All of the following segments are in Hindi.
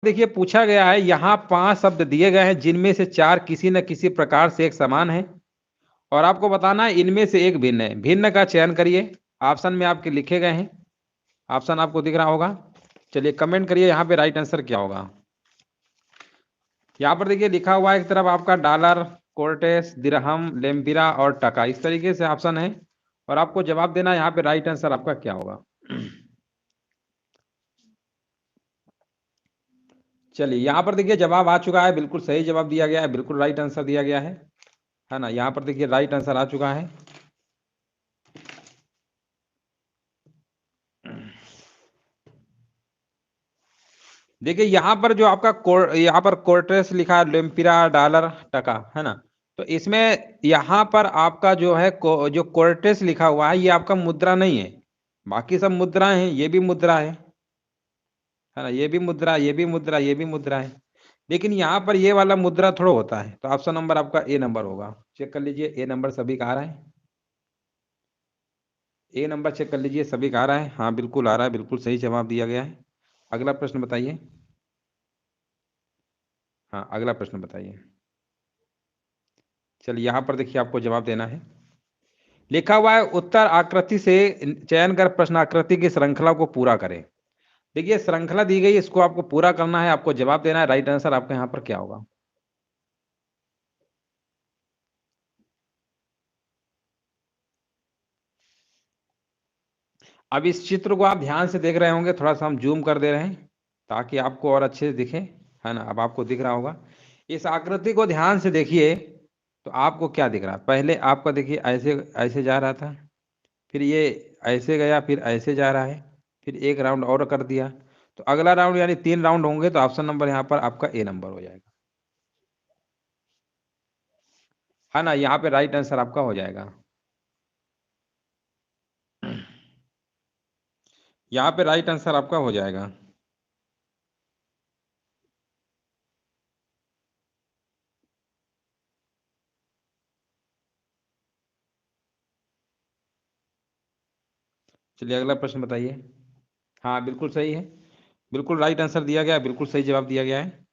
देखिए पूछा गया है, यहाँ 5 शब्द दिए गए हैं जिनमें से 4 किसी न किसी प्रकार से एक समान है और आपको बताना है इनमें से एक भिन्न है। भिन्न का चयन करिए। ऑप्शन में आपके लिखे गए हैं, ऑप्शन आपको दिख रहा होगा। चलिए कमेंट करिए यहाँ पे राइट आंसर क्या होगा। यहाँ पर देखिए लिखा हुआ है एक तरफ आपका डॉलर, कोर्टेस, दिरहम, लेम्पिरा और टका, इस तरीके से ऑप्शन है और आपको जवाब देना है यहाँ पे राइट आंसर आपका क्या होगा। चलिए यहाँ पर देखिए जवाब आ चुका है, बिल्कुल सही जवाब दिया गया है, बिल्कुल राइट आंसर दिया गया है ना। यहाँ पर देखिए राइट आंसर आ चुका है। देखिए यहाँ पर जो आपका यहाँ पर कोर्टेस लिखा है, लेम्पिरा, डॉलर, टका, है ना। तो इसमें यहाँ पर आपका जो है जो कोर्टेस लिखा हुआ है ये आपका मुद्रा नहीं है। बाकी सब मुद्राएं हैं, ये भी मुद्रा है ना, ये भी मुद्रा, ये भी मुद्रा, ये भी मुद्रा है। लेकिन यहाँ पर ये वाला मुद्रा थोड़ा होता है, तो ऑप्शन नंबर आपका ए नंबर होगा। चेक कर लीजिए, ए नंबर सभी का आ रहा है। ए नंबर चेक कर लीजिए, सभी का आ रहा है। हाँ बिल्कुल आ रहा है, बिल्कुल सही जवाब दिया गया है। अगला प्रश्न बताइए। हाँ अगला प्रश्न बताइए। चलिए यहाँ पर देखिए आपको जवाब देना है। लिखा हुआ है उत्तर आकृति से चयन कर प्रश्न आकृति की श्रृंखला को पूरा करें। देखिए श्रृंखला दी गई, इसको आपको पूरा करना है, आपको जवाब देना है। राइट आंसर आपका यहाँ पर क्या होगा। अब इस चित्र को आप ध्यान से देख रहे होंगे, थोड़ा सा हम जूम कर दे रहे हैं ताकि आपको और अच्छे से दिखे, है ना। अब आपको दिख रहा होगा, इस आकृति को ध्यान से देखिए तो आपको क्या दिख रहा है। पहले आपका देखिए ऐसे ऐसे जा रहा था, फिर ये ऐसे गया, फिर ऐसे जा रहा है, फिर एक राउंड और कर दिया। तो अगला राउंड यानी 3 राउंड होंगे, तो ऑप्शन नंबर यहाँ पर आपका ए नंबर हो जाएगा, है ना। यहाँ पे राइट आंसर आपका हो जाएगा। यहाँ पे राइट आंसर आपका हो जाएगा। चलिए अगला प्रश्न बताइए। हाँ बिल्कुल सही है, बिल्कुल राइट आंसर दिया गया है, बिल्कुल सही जवाब दिया गया है।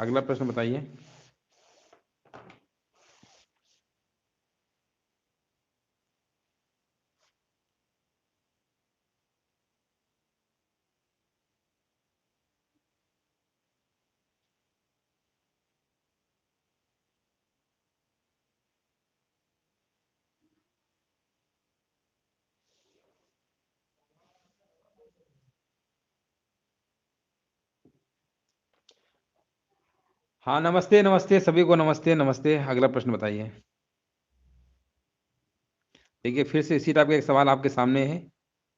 अगला प्रश्न बताइए। हाँ नमस्ते नमस्ते सभी को, नमस्ते नमस्ते। अगला प्रश्न बताइए। देखिए फिर से इसी टाइप का एक सवाल आपके सामने है।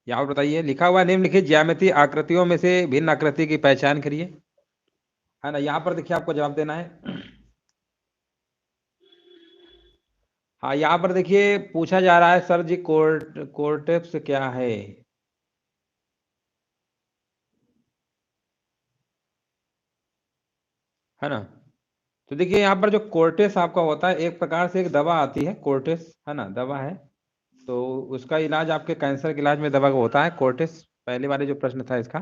यहाँ पर बताइए, लिखा हुआ है निम्नलिखित ज्यामितीय आकृतियों में से भिन्न आकृति की पहचान करिए, है ना। यहाँ पर देखिए आपको जवाब देना है। हाँ यहाँ पर देखिए पूछा जा रहा है सर जी कोर्टेक्स क्या है ना। तो देखिए यहाँ पर जो कोर्टेस आपका होता है, एक प्रकार से एक दवा आती है कोर्टेस, है ना, दवा है। तो उसका इलाज आपके कैंसर के इलाज में दवा का होता है कोर्टेस। पहले वाले जो प्रश्न था इसका,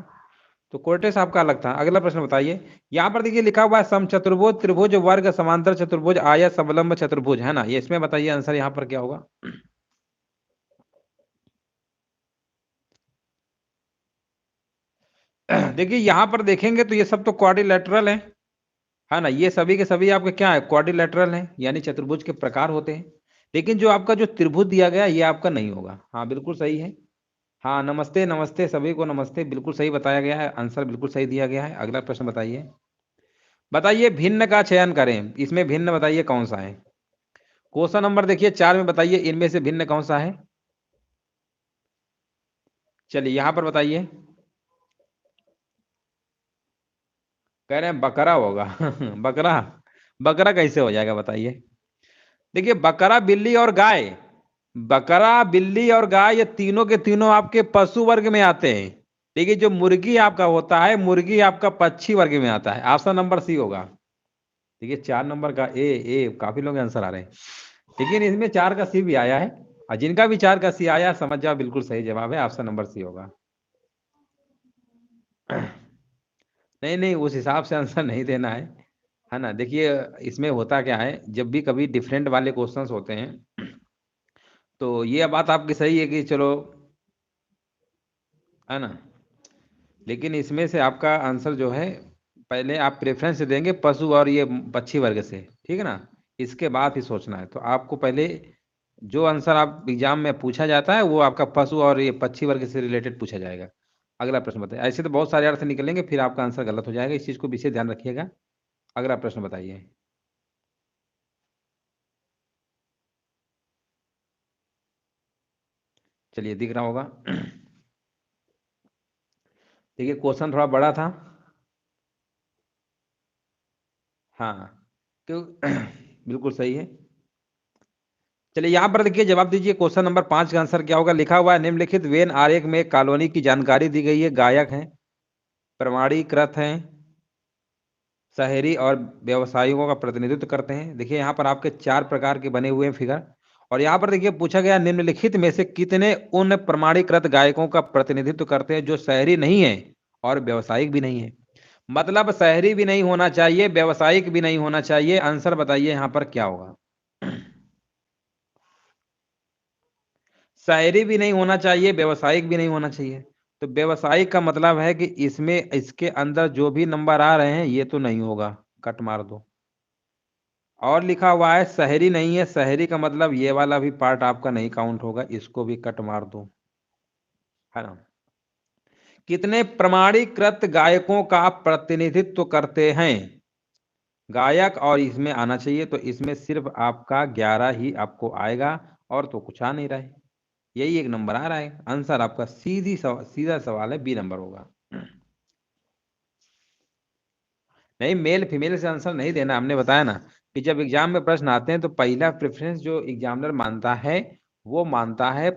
तो कोर्टेस आपका अलग था। अगला प्रश्न बताइए। यहाँ पर देखिए लिखा हुआ है समचतुर्भुज, त्रिभुज, वर्ग, समांतर चतुर्भुज, आयत, समलंब चतुर्भुज, है ना। ये इसमें बताइए आंसर यहाँ पर क्या होगा। देखिए यहाँ पर देखेंगे तो ये सब तो क्वाड्रिलेटरल है ना। ये सभी के सभी आपके क्या है, क्वाड्रिलेटरल हैं, यानी चतुर्भुज के प्रकार होते हैं। लेकिन जो आपका जो त्रिभुज दिया गया ये आपका नहीं होगा। हाँ बिल्कुल सही है। हाँ नमस्ते नमस्ते सभी को, नमस्ते, बिल्कुल सही बताया गया है, आंसर बिल्कुल सही दिया गया है। अगला प्रश्न बताइए। बताइए भिन्न का चयन करें, इसमें भिन्न बताइए कौन सा है। क्वेश्चन नंबर देखिए 4 में बताइए इनमें से भिन्न कौन सा है। चलिए यहाँ पर बताइए। कह रहे हैं बकरा होगा। बकरा, बकरा कैसे हो जाएगा बताइए। देखिए बकरा, बिल्ली और गाय, बकरा, बिल्ली और गाय ये तीनों के तीनों आपके पशु वर्ग में आते हैं। देखिए जो मुर्गी आपका होता है, मुर्गी आपका पक्षी वर्ग में आता है। ऑप्शन नंबर सी होगा। देखिए 4 नंबर का ए, काफी लोग आंसर आ रहे हैं, लेकिन इसमें 4 का सी भी आया है। और जिनका भी 4 का सी आया समझ जाओ बिल्कुल सही जवाब है, ऑप्शन नंबर सी होगा। नहीं नहीं, उस हिसाब से आंसर नहीं देना है ना। देखिए इसमें होता क्या है, जब भी कभी डिफरेंट वाले क्वेश्चंस होते हैं तो ये बात आपकी सही है कि चलो, है ना, लेकिन इसमें से आपका आंसर जो है, पहले आप प्रेफरेंस देंगे पशु और ये पक्षी वर्ग से, ठीक है ना, इसके बाद ही सोचना है। तो आपको पहले जो आंसर आप एग्जाम में पूछा जाता है वो आपका पशु और ये पक्षी वर्ग से रिलेटेड पूछा जाएगा। अगला प्रश्न बताइए। ऐसे तो बहुत सारे अर्थ निकलेंगे, फिर आपका आंसर गलत हो जाएगा, इस चीज को विशेष ध्यान रखिएगा। अगला प्रश्न बताइए। चलिए दिख रहा होगा। देखिए क्वेश्चन थोड़ा बड़ा था। हाँ, क्यों? बिल्कुल सही है। चलिए यहाँ पर देखिए, जवाब दीजिए। क्वेश्चन नंबर 5 का आंसर क्या होगा? लिखा हुआ है निम्नलिखित वेन आरेख में एक कॉलोनी की जानकारी दी गई है। गायक हैं, प्रमाणीकृत हैं, शहरी और व्यवसायियों का प्रतिनिधित्व करते हैं। देखिए यहाँ पर आपके 4 प्रकार के बने हुए हैं फिगर। और यहाँ पर देखिए पूछा गया निम्नलिखित में से कितने उन प्रमाणीकृत गायकों का प्रतिनिधित्व करते हैं जो शहरी नहीं है और व्यवसायिक भी नहीं है। मतलब शहरी भी नहीं होना चाहिए, व्यवसायिक भी नहीं होना चाहिए। आंसर बताइए यहाँ पर क्या होगा? शहरी भी नहीं होना चाहिए, व्यवसायिक भी नहीं होना चाहिए। तो व्यवसायिक का मतलब है कि इसमें इसके अंदर जो भी नंबर आ रहे हैं ये तो नहीं होगा, कट मार दो। और लिखा हुआ है शहरी नहीं है, शहरी का मतलब ये वाला भी पार्ट आपका नहीं काउंट होगा, इसको भी कट मार दो, है ना। कितने प्रमाणीकृत गायकों का प्रतिनिधित्व करते हैं गायक, और इसमें आना चाहिए, तो इसमें सिर्फ आपका 11 ही आपको आएगा, और तो कुछ आ नहीं रहा है। यही एक नंबर आ रहा है। आंसर आपका सीधा सवाल है, बी नंबर होगा। नहीं, मेल फीमेल से आंसर नहीं देना। हमने बताया ना कि जब एग्जाम में प्रश्न आते हैं तो पहला प्रेफरेंस जो एग्जामिनर मानता है वो मानता है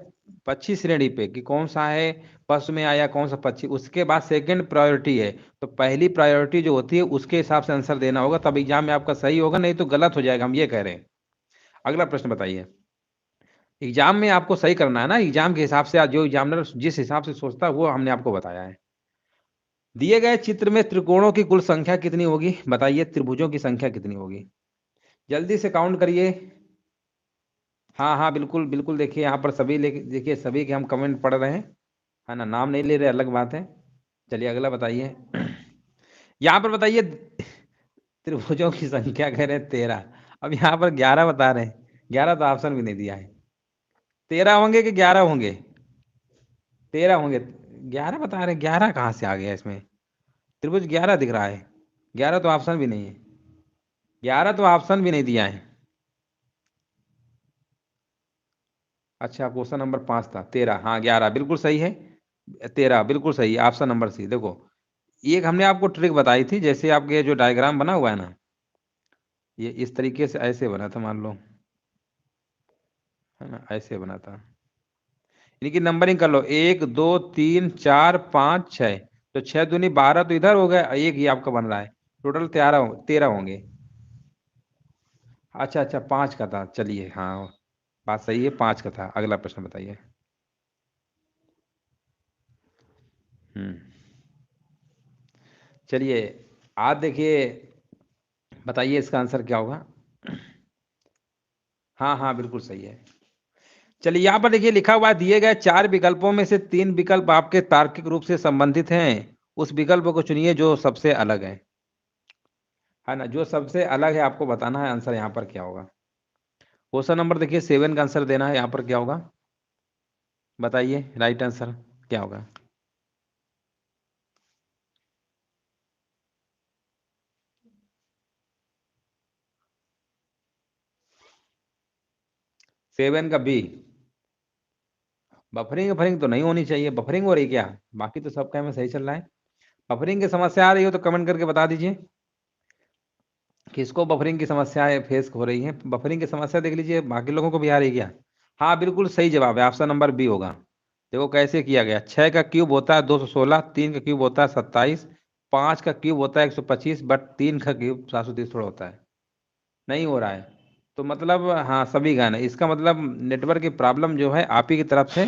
पक्षी श्रेणी पे कि कौन सा है, पशु में आया कौन सा पक्षी, उसके बाद सेकंड प्रायोरिटी है। तो पहली प्रायोरिटी जो होती है उसके हिसाब से आंसर देना होगा, तब एग्जाम में आपका सही होगा, नहीं तो गलत हो जाएगा, हम ये कह रहे हैं। अगला प्रश्न बताइए। एग्जाम में आपको सही करना है ना, एग्जाम के हिसाब से आज जो एग्जामिनर जिस हिसाब से सोचता है वो हमने आपको बताया है। दिए गए चित्र में त्रिकोणों की कुल संख्या कितनी होगी? बताइए त्रिभुजों की संख्या कितनी होगी? जल्दी से काउंट करिए। हाँ हाँ, बिल्कुल बिल्कुल। देखिए यहाँ पर सभी देखिए सभी के हम कमेंट पढ़ रहे हैं, है ना, नाम नहीं ले रहे, अलग बात है। चलिए अगला बताइए। यहाँ पर बताइए त्रिभुजों की संख्या कह रहे हैं 13, अब यहाँ पर 11 बता रहे हैं। 11 तो ऑप्शन भी नहीं दिया है। 13 होंगे कि 11 होंगे? 13 होंगे। 11 बता रहे हैं, 11 कहाँ से आ गया इसमें? त्रिभुज 11 दिख रहा है, 11 तो ऑप्शन भी नहीं है। 11 तो ऑप्शन भी नहीं दिया है। अच्छा, क्वेश्चन नंबर 5 था 13, हाँ 11 बिल्कुल सही है। 13 बिल्कुल सही, ऑप्शन नंबर सी। देखो एक हमने आपको ट्रिक बताई थी, जैसे आपके जो डायग्राम बना हुआ है ना, ये इस तरीके से ऐसे बना था, मान लो, है ना, ऐसे बना था। इनकी नंबरिंग कर लो, 1 2 3 4 5 6। तो 6 दूनी 12 तो इधर हो गया, एक ही आपका बन रहा है। टोटल 13 होंगे। अच्छा अच्छा, 5 का था, चलिए हाँ, बात सही है, 5 का था। अगला प्रश्न बताइए। हम्म, चलिए आज देखिए, बताइए इसका आंसर क्या होगा? हाँ हाँ, बिल्कुल सही है। चलिए यहाँ पर देखिए लिखा हुआ है, दिए गए 4 विकल्पों में से 3 विकल्प आपके तार्किक रूप से संबंधित हैं, उस विकल्प को चुनिए जो सबसे अलग है ना। जो सबसे अलग है आपको बताना है, आंसर यहाँ पर क्या होगा? क्वेश्चन नंबर देखिए 7 का आंसर देना है, यहाँ पर क्या होगा बताइए, राइट आंसर क्या होगा? 7 का बी। बफरिंग बफरिंग तो नहीं होनी चाहिए, बफरिंग हो रही क्या? बाकी तो सब में सही चल रहा है। बफरिंग की समस्या आ रही हो तो कमेंट करके बता दीजिए, किसको बफरिंग की समस्या फेस हो रही है। बफरिंग की समस्या देख लीजिए, बाकी लोगों को भी आ रही है क्या? हाँ बिल्कुल सही जवाब है, ऑप्शन नंबर बी होगा। देखो कैसे किया गया, 6 का क्यूब होता है 216, 3 का क्यूब होता है 27, 5 का क्यूब होता है 125, बट 3 का क्यूब 730 थोड़ा होता है। नहीं हो रहा है, तो मतलब हाँ सभी गाने, इसका मतलब नेटवर्क की प्रॉब्लम जो है आप ही की तरफ से,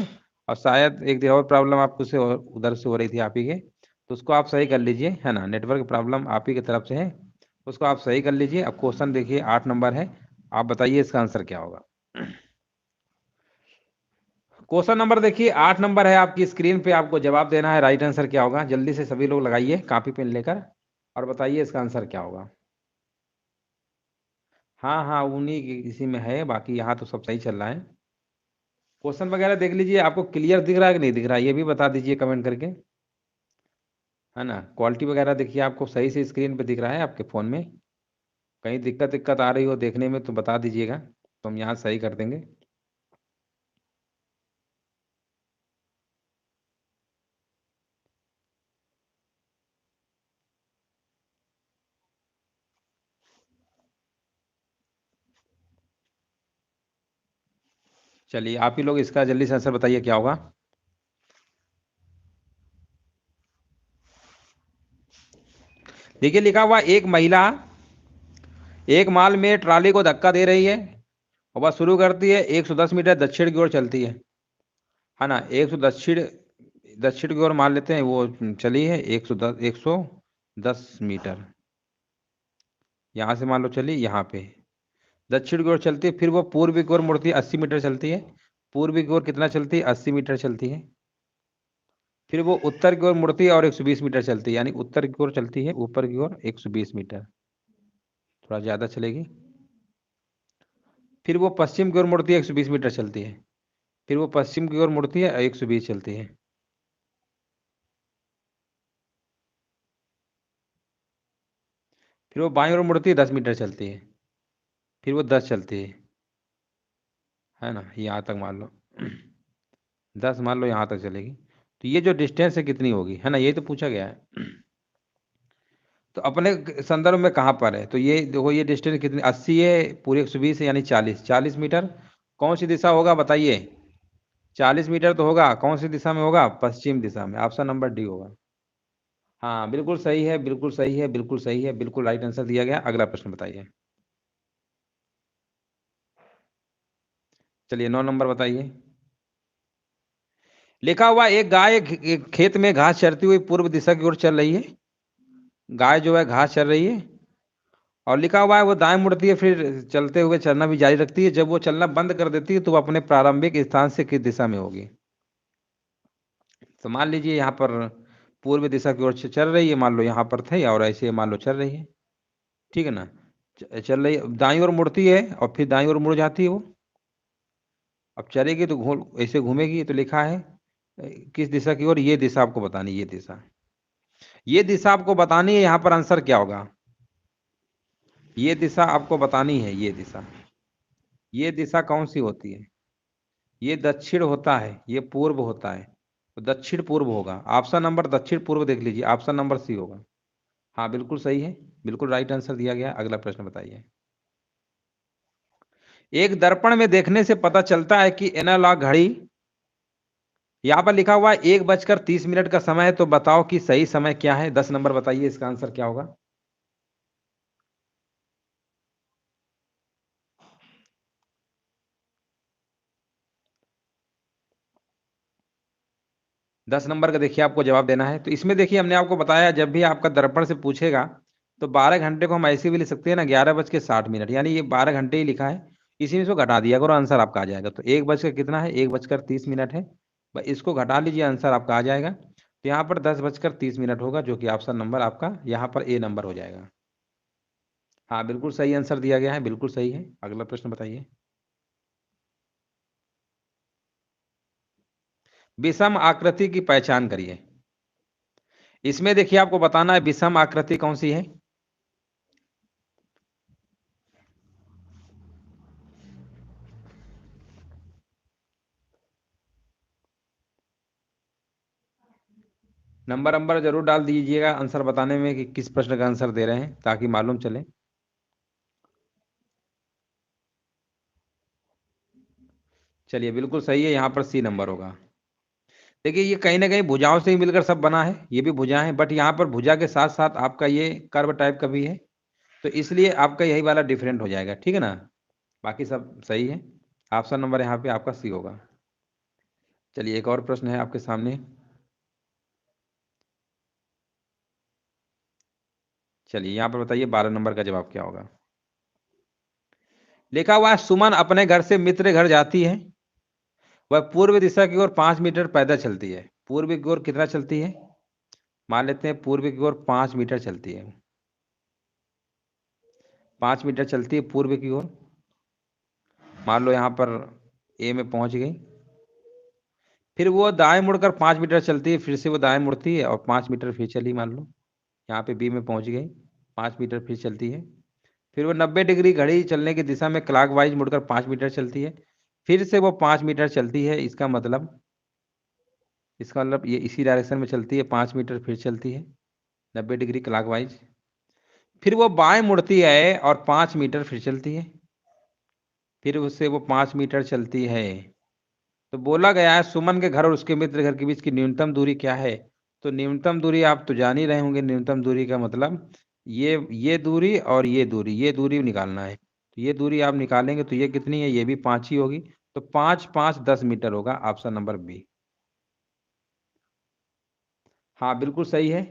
और शायद एक दिन और प्रॉब्लम आपको से उधर से हो रही थी आप ही के। तो उसको आप सही कर लीजिए, है ना, नेटवर्क प्रॉब्लम आप ही की तरफ से है, उसको आप सही कर लीजिए। अब क्वेश्चन देखिए 8 नंबर है, आप बताइए इसका आंसर क्या होगा। क्वेश्चन नंबर देखिए 8 नंबर है आपकी स्क्रीन पे, आपको जवाब देना है, राइट आंसर क्या होगा। जल्दी से सभी लोग लगाइए कॉपी पेन लेकर और बताइए इसका आंसर क्या होगा। हाँ हाँ, उन्हीं की किसी में है, बाकी यहाँ तो सब सही चल रहा है। क्वेश्चन वगैरह देख लीजिए, आपको क्लियर दिख रहा है कि नहीं दिख रहा है, ये भी बता दीजिए कमेंट करके, है ना। क्वालिटी वगैरह देखिए आपको सही से स्क्रीन पे दिख रहा है आपके फ़ोन में, कहीं दिक्कत दिक्कत आ रही हो देखने में तो बता दीजिएगा, तो हम यहाँ सही कर देंगे। चलिए आप ही लोग इसका जल्दी से आंसर बताइए क्या होगा। देखिए लिखा हुआ एक महिला एक माल में ट्राली को धक्का दे रही है और वह शुरू करती है 110 मीटर दक्षिण की ओर चलती है ना। 100 दक्षिण दक्षिण की ओर मान लेते हैं वो चली है 110 मीटर, यहाँ से मान लो चली यहाँ पे दक्षिण की ओर चलती है, फिर वो पूर्व की ओर मुड़ती है 80 मीटर चलती है, पूर्व की ओर कितना चलती है 80 मीटर चलती है, फिर वो उत्तर की ओर मुड़ती है और 120 मीटर चलती है, यानी उत्तर की ओर चलती है ऊपर की ओर 120 मीटर, थोड़ा ज़्यादा चलेगी। फिर वो पश्चिम की ओर मुड़ती है 120 मीटर चलती है, फिर वो पश्चिम की ओर मुड़ती है 120 चलती है, फिर वो बाईं ओर मुड़ती है 10 मीटर चलती है, फिर वो 10 चलती है ना, यहाँ तक मान लो 10 मान लो यहाँ तक चलेगी। तो ये जो डिस्टेंस है कितनी होगी, है ना, ये तो पूछा गया है। तो अपने संदर्भ में कहाँ पर है, तो ये देखो ये डिस्टेंस कितनी 80 है, पूरे 120 है, यानी 40 मीटर। कौन सी दिशा होगा बताइए, 40 मीटर तो होगा, कौन सी दिशा में होगा, पश्चिम दिशा में, ऑप्शन नंबर डी होगा। हाँ बिल्कुल सही है, बिल्कुल सही है, बिल्कुल सही है, बिल्कुल राइट आंसर दिया गया। अगला प्रश्न बताइए। चलिए 9 नंबर बताइए। लिखा हुआ एक गाय खेत में घास चरती हुई पूर्व दिशा की ओर चल रही है, गाय जो है घास चर रही है, और लिखा हुआ है वो दाएं मुड़ती है फिर चलते हुए चलना भी जारी रखती है, जब वो चलना बंद कर देती है तो वो अपने प्रारंभिक स्थान से किस दिशा में होगी। तो मान लीजिए यहाँ पर पूर्व दिशा की ओर से चल रही है, मान लो यहाँ पर थे और ऐसे मान लो चल रही है, ठीक है ना। चल रही है, दाईं ओर मुड़ती है और फिर दाईं ओर मुड़ जाती है वो, अब चलेगी तो घूम ऐसे घूमेगी, तो लिखा है किस दिशा की ओर, ये दिशा आपको बतानी, ये दिशा, ये दिशा आपको बतानी है, यहाँ पर आंसर क्या होगा, ये दिशा आपको बतानी है, ये दिशा कौन सी होती है, ये दक्षिण होता है, ये पूर्व होता है, तो दक्षिण पूर्व होगा, ऑप्शन नंबर दक्षिण पूर्व देख लीजिए, ऑप्शन नंबर सी होगा। हाँ बिल्कुल सही है, बिल्कुल राइट आंसर दिया गया। अगला प्रश्न बताइए। एक दर्पण में देखने से पता चलता है कि एनालॉग घड़ी, यहाँ पर लिखा हुआ है 1:30 का समय है, तो बताओ कि सही समय क्या है। 10 नंबर बताइए इसका आंसर क्या होगा। 10 नंबर का देखिए आपको जवाब देना है, तो इसमें देखिए हमने आपको बताया जब भी आपका दर्पण से पूछेगा तो 12 घंटे को हम ऐसे भी लिख सकते हैं ना, 11:60, यानी ये 12 घंटे ही लिखा है, इसी में इसको घटा दिया करो, आंसर आपका आ जाएगा। तो 1 बज कर कितना है, 1:30 है, बस इसको घटा लीजिए, आंसर आपका आ जाएगा। तो यहाँ पर 10:30 होगा, जो कि ऑप्शन नंबर आपका यहाँ पर ए नंबर हो जाएगा। हाँ बिल्कुल सही आंसर दिया गया है, बिल्कुल सही है। अगला प्रश्न बताइए। विषम आकृति की पहचान करिए। इसमें देखिए आपको बताना है विषम आकृति कौन सी है। नंबर नंबर जरूर डाल दीजिएगा आंसर बताने में कि किस प्रश्न का आंसर दे रहे हैं, ताकि मालूम चले। चलिए बिल्कुल सही है, यहाँ पर सी नंबर होगा। देखिए ये कहीं ना कहीं भुजाओं से ही मिलकर सब बना है, ये भी भुजा है, बट यहाँ पर भुजा के साथ साथ आपका ये कर्व टाइप का भी है, तो इसलिए आपका यही वाला डिफरेंट हो जाएगा, ठीक है ना। बाकी सब सही है, ऑप्शन नंबर यहाँ पे आपका सी होगा। चलिए एक और प्रश्न है आपके सामने। चलिए यहाँ पर बताइए 12 नंबर का जवाब क्या होगा। लिखा हुआ है सुमन अपने घर से मित्र घर जाती है, वह पूर्व दिशा की ओर 5 मीटर पैदल चलती है। पूर्व की ओर कितना चलती है? मान लेते हैं पूर्व की ओर 5 मीटर चलती है। 5 मीटर चलती है पूर्व की ओर। मान लो यहाँ पर ए में पहुंच गई, फिर वो दाएं मुड़कर 5 मीटर चलती है, फिर से वो दाएं मुड़ती है और 5 मीटर फिर चली। मान लो यहाँ पे बी में पहुंच गई, 5 मीटर फिर चलती है, फिर वो 90 डिग्री घड़ी चलने की दिशा में क्लॉकवाइज मुड़कर 5 मीटर चलती है, फिर से वो 5 मीटर चलती है। इसका मतलब ये इसी डायरेक्शन में चलती है, 5 मीटर फिर चलती है 90 डिग्री क्लॉकवाइज, फिर वो बाएं मुड़ती है और 5 मीटर फिर चलती है, फिर उससे वो 5 मीटर चलती है। तो बोला गया है सुमन के घर और उसके मित्र घर के बीच की न्यूनतम दूरी क्या है। तो न्यूनतम दूरी आप तो जान ही रहे होंगे, न्यूनतम दूरी का मतलब ये दूरी और ये दूरी निकालना है। तो ये दूरी आप निकालेंगे तो ये कितनी है, ये भी 5 ही होगी। तो 5 5 10 मीटर होगा, ऑप्शन नंबर बी। हाँ बिल्कुल सही है।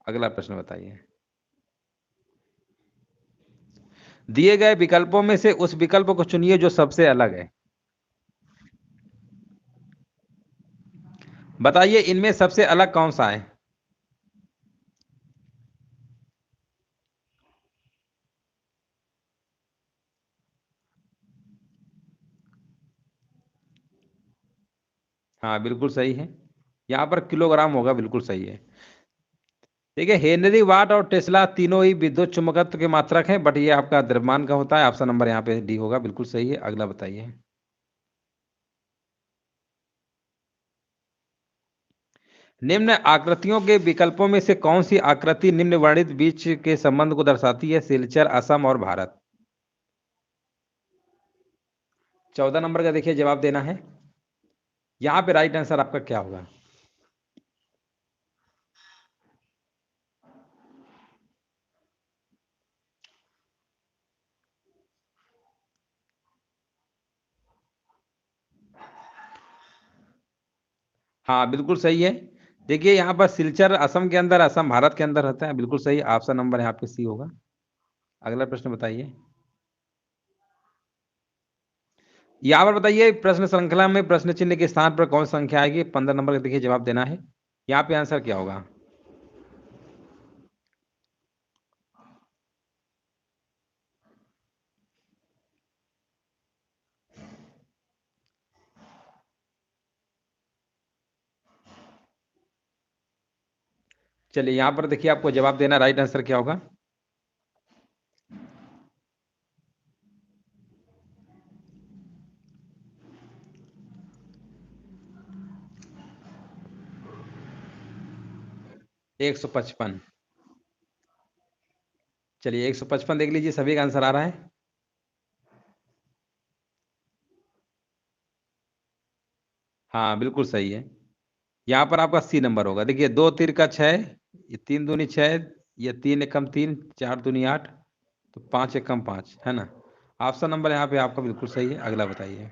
अगला प्रश्न बताइए। दिए गए विकल्पों में से उस विकल्प को चुनिए जो सबसे अलग है। बताइए इनमें सबसे अलग कौन सा है। हाँ बिल्कुल सही है, यहाँ पर किलोग्राम होगा, बिल्कुल सही है। देखिए हेनरी वाट और टेस्ला तीनों ही विद्युत चुंबकत्व के मात्रक हैं, बट ये आपका द्रव्यमान का होता है। ऑप्शन नंबर यहाँ पे डी होगा, बिल्कुल सही है। अगला बताइए। निम्न आकृतियों के विकल्पों में से कौन सी आकृति निम्न वर्णित बीच के संबंध को दर्शाती है, सिलचर, असम और भारत। 14 नंबर का देखिए जवाब देना है। यहाँ पे राइट आंसर आपका क्या होगा। हाँ बिल्कुल सही है। देखिए यहाँ पर सिलचर असम के अंदर, असम भारत के अंदर रहता है, बिल्कुल सही। ऑप्शन नंबर यहाँ पे सी होगा। अगला प्रश्न बताइए। यहाँ पर बताइए प्रश्न श्रृंखला में प्रश्न चिन्ह के स्थान पर कौन सी संख्या आएगी। 15 नंबर का देखिए जवाब देना है। यहाँ पे आंसर क्या होगा। चलिए यहाँ पर देखिए आपको जवाब देना, राइट आंसर क्या होगा। एक सौ पचपन। चलिए 155 देख लीजिए, सभी का आंसर आ रहा है। हाँ बिल्कुल सही है। यहाँ पर आपका सी नंबर होगा। देखिए 2 तीर का 6, ये 3 दूनी 6, ये 3 एकम 3, 4 दूनी 8, तो 5 एकम 5 है ना। ऑप्शन नंबर यहाँ पे आपका बिल्कुल सही है। अगला बताइए।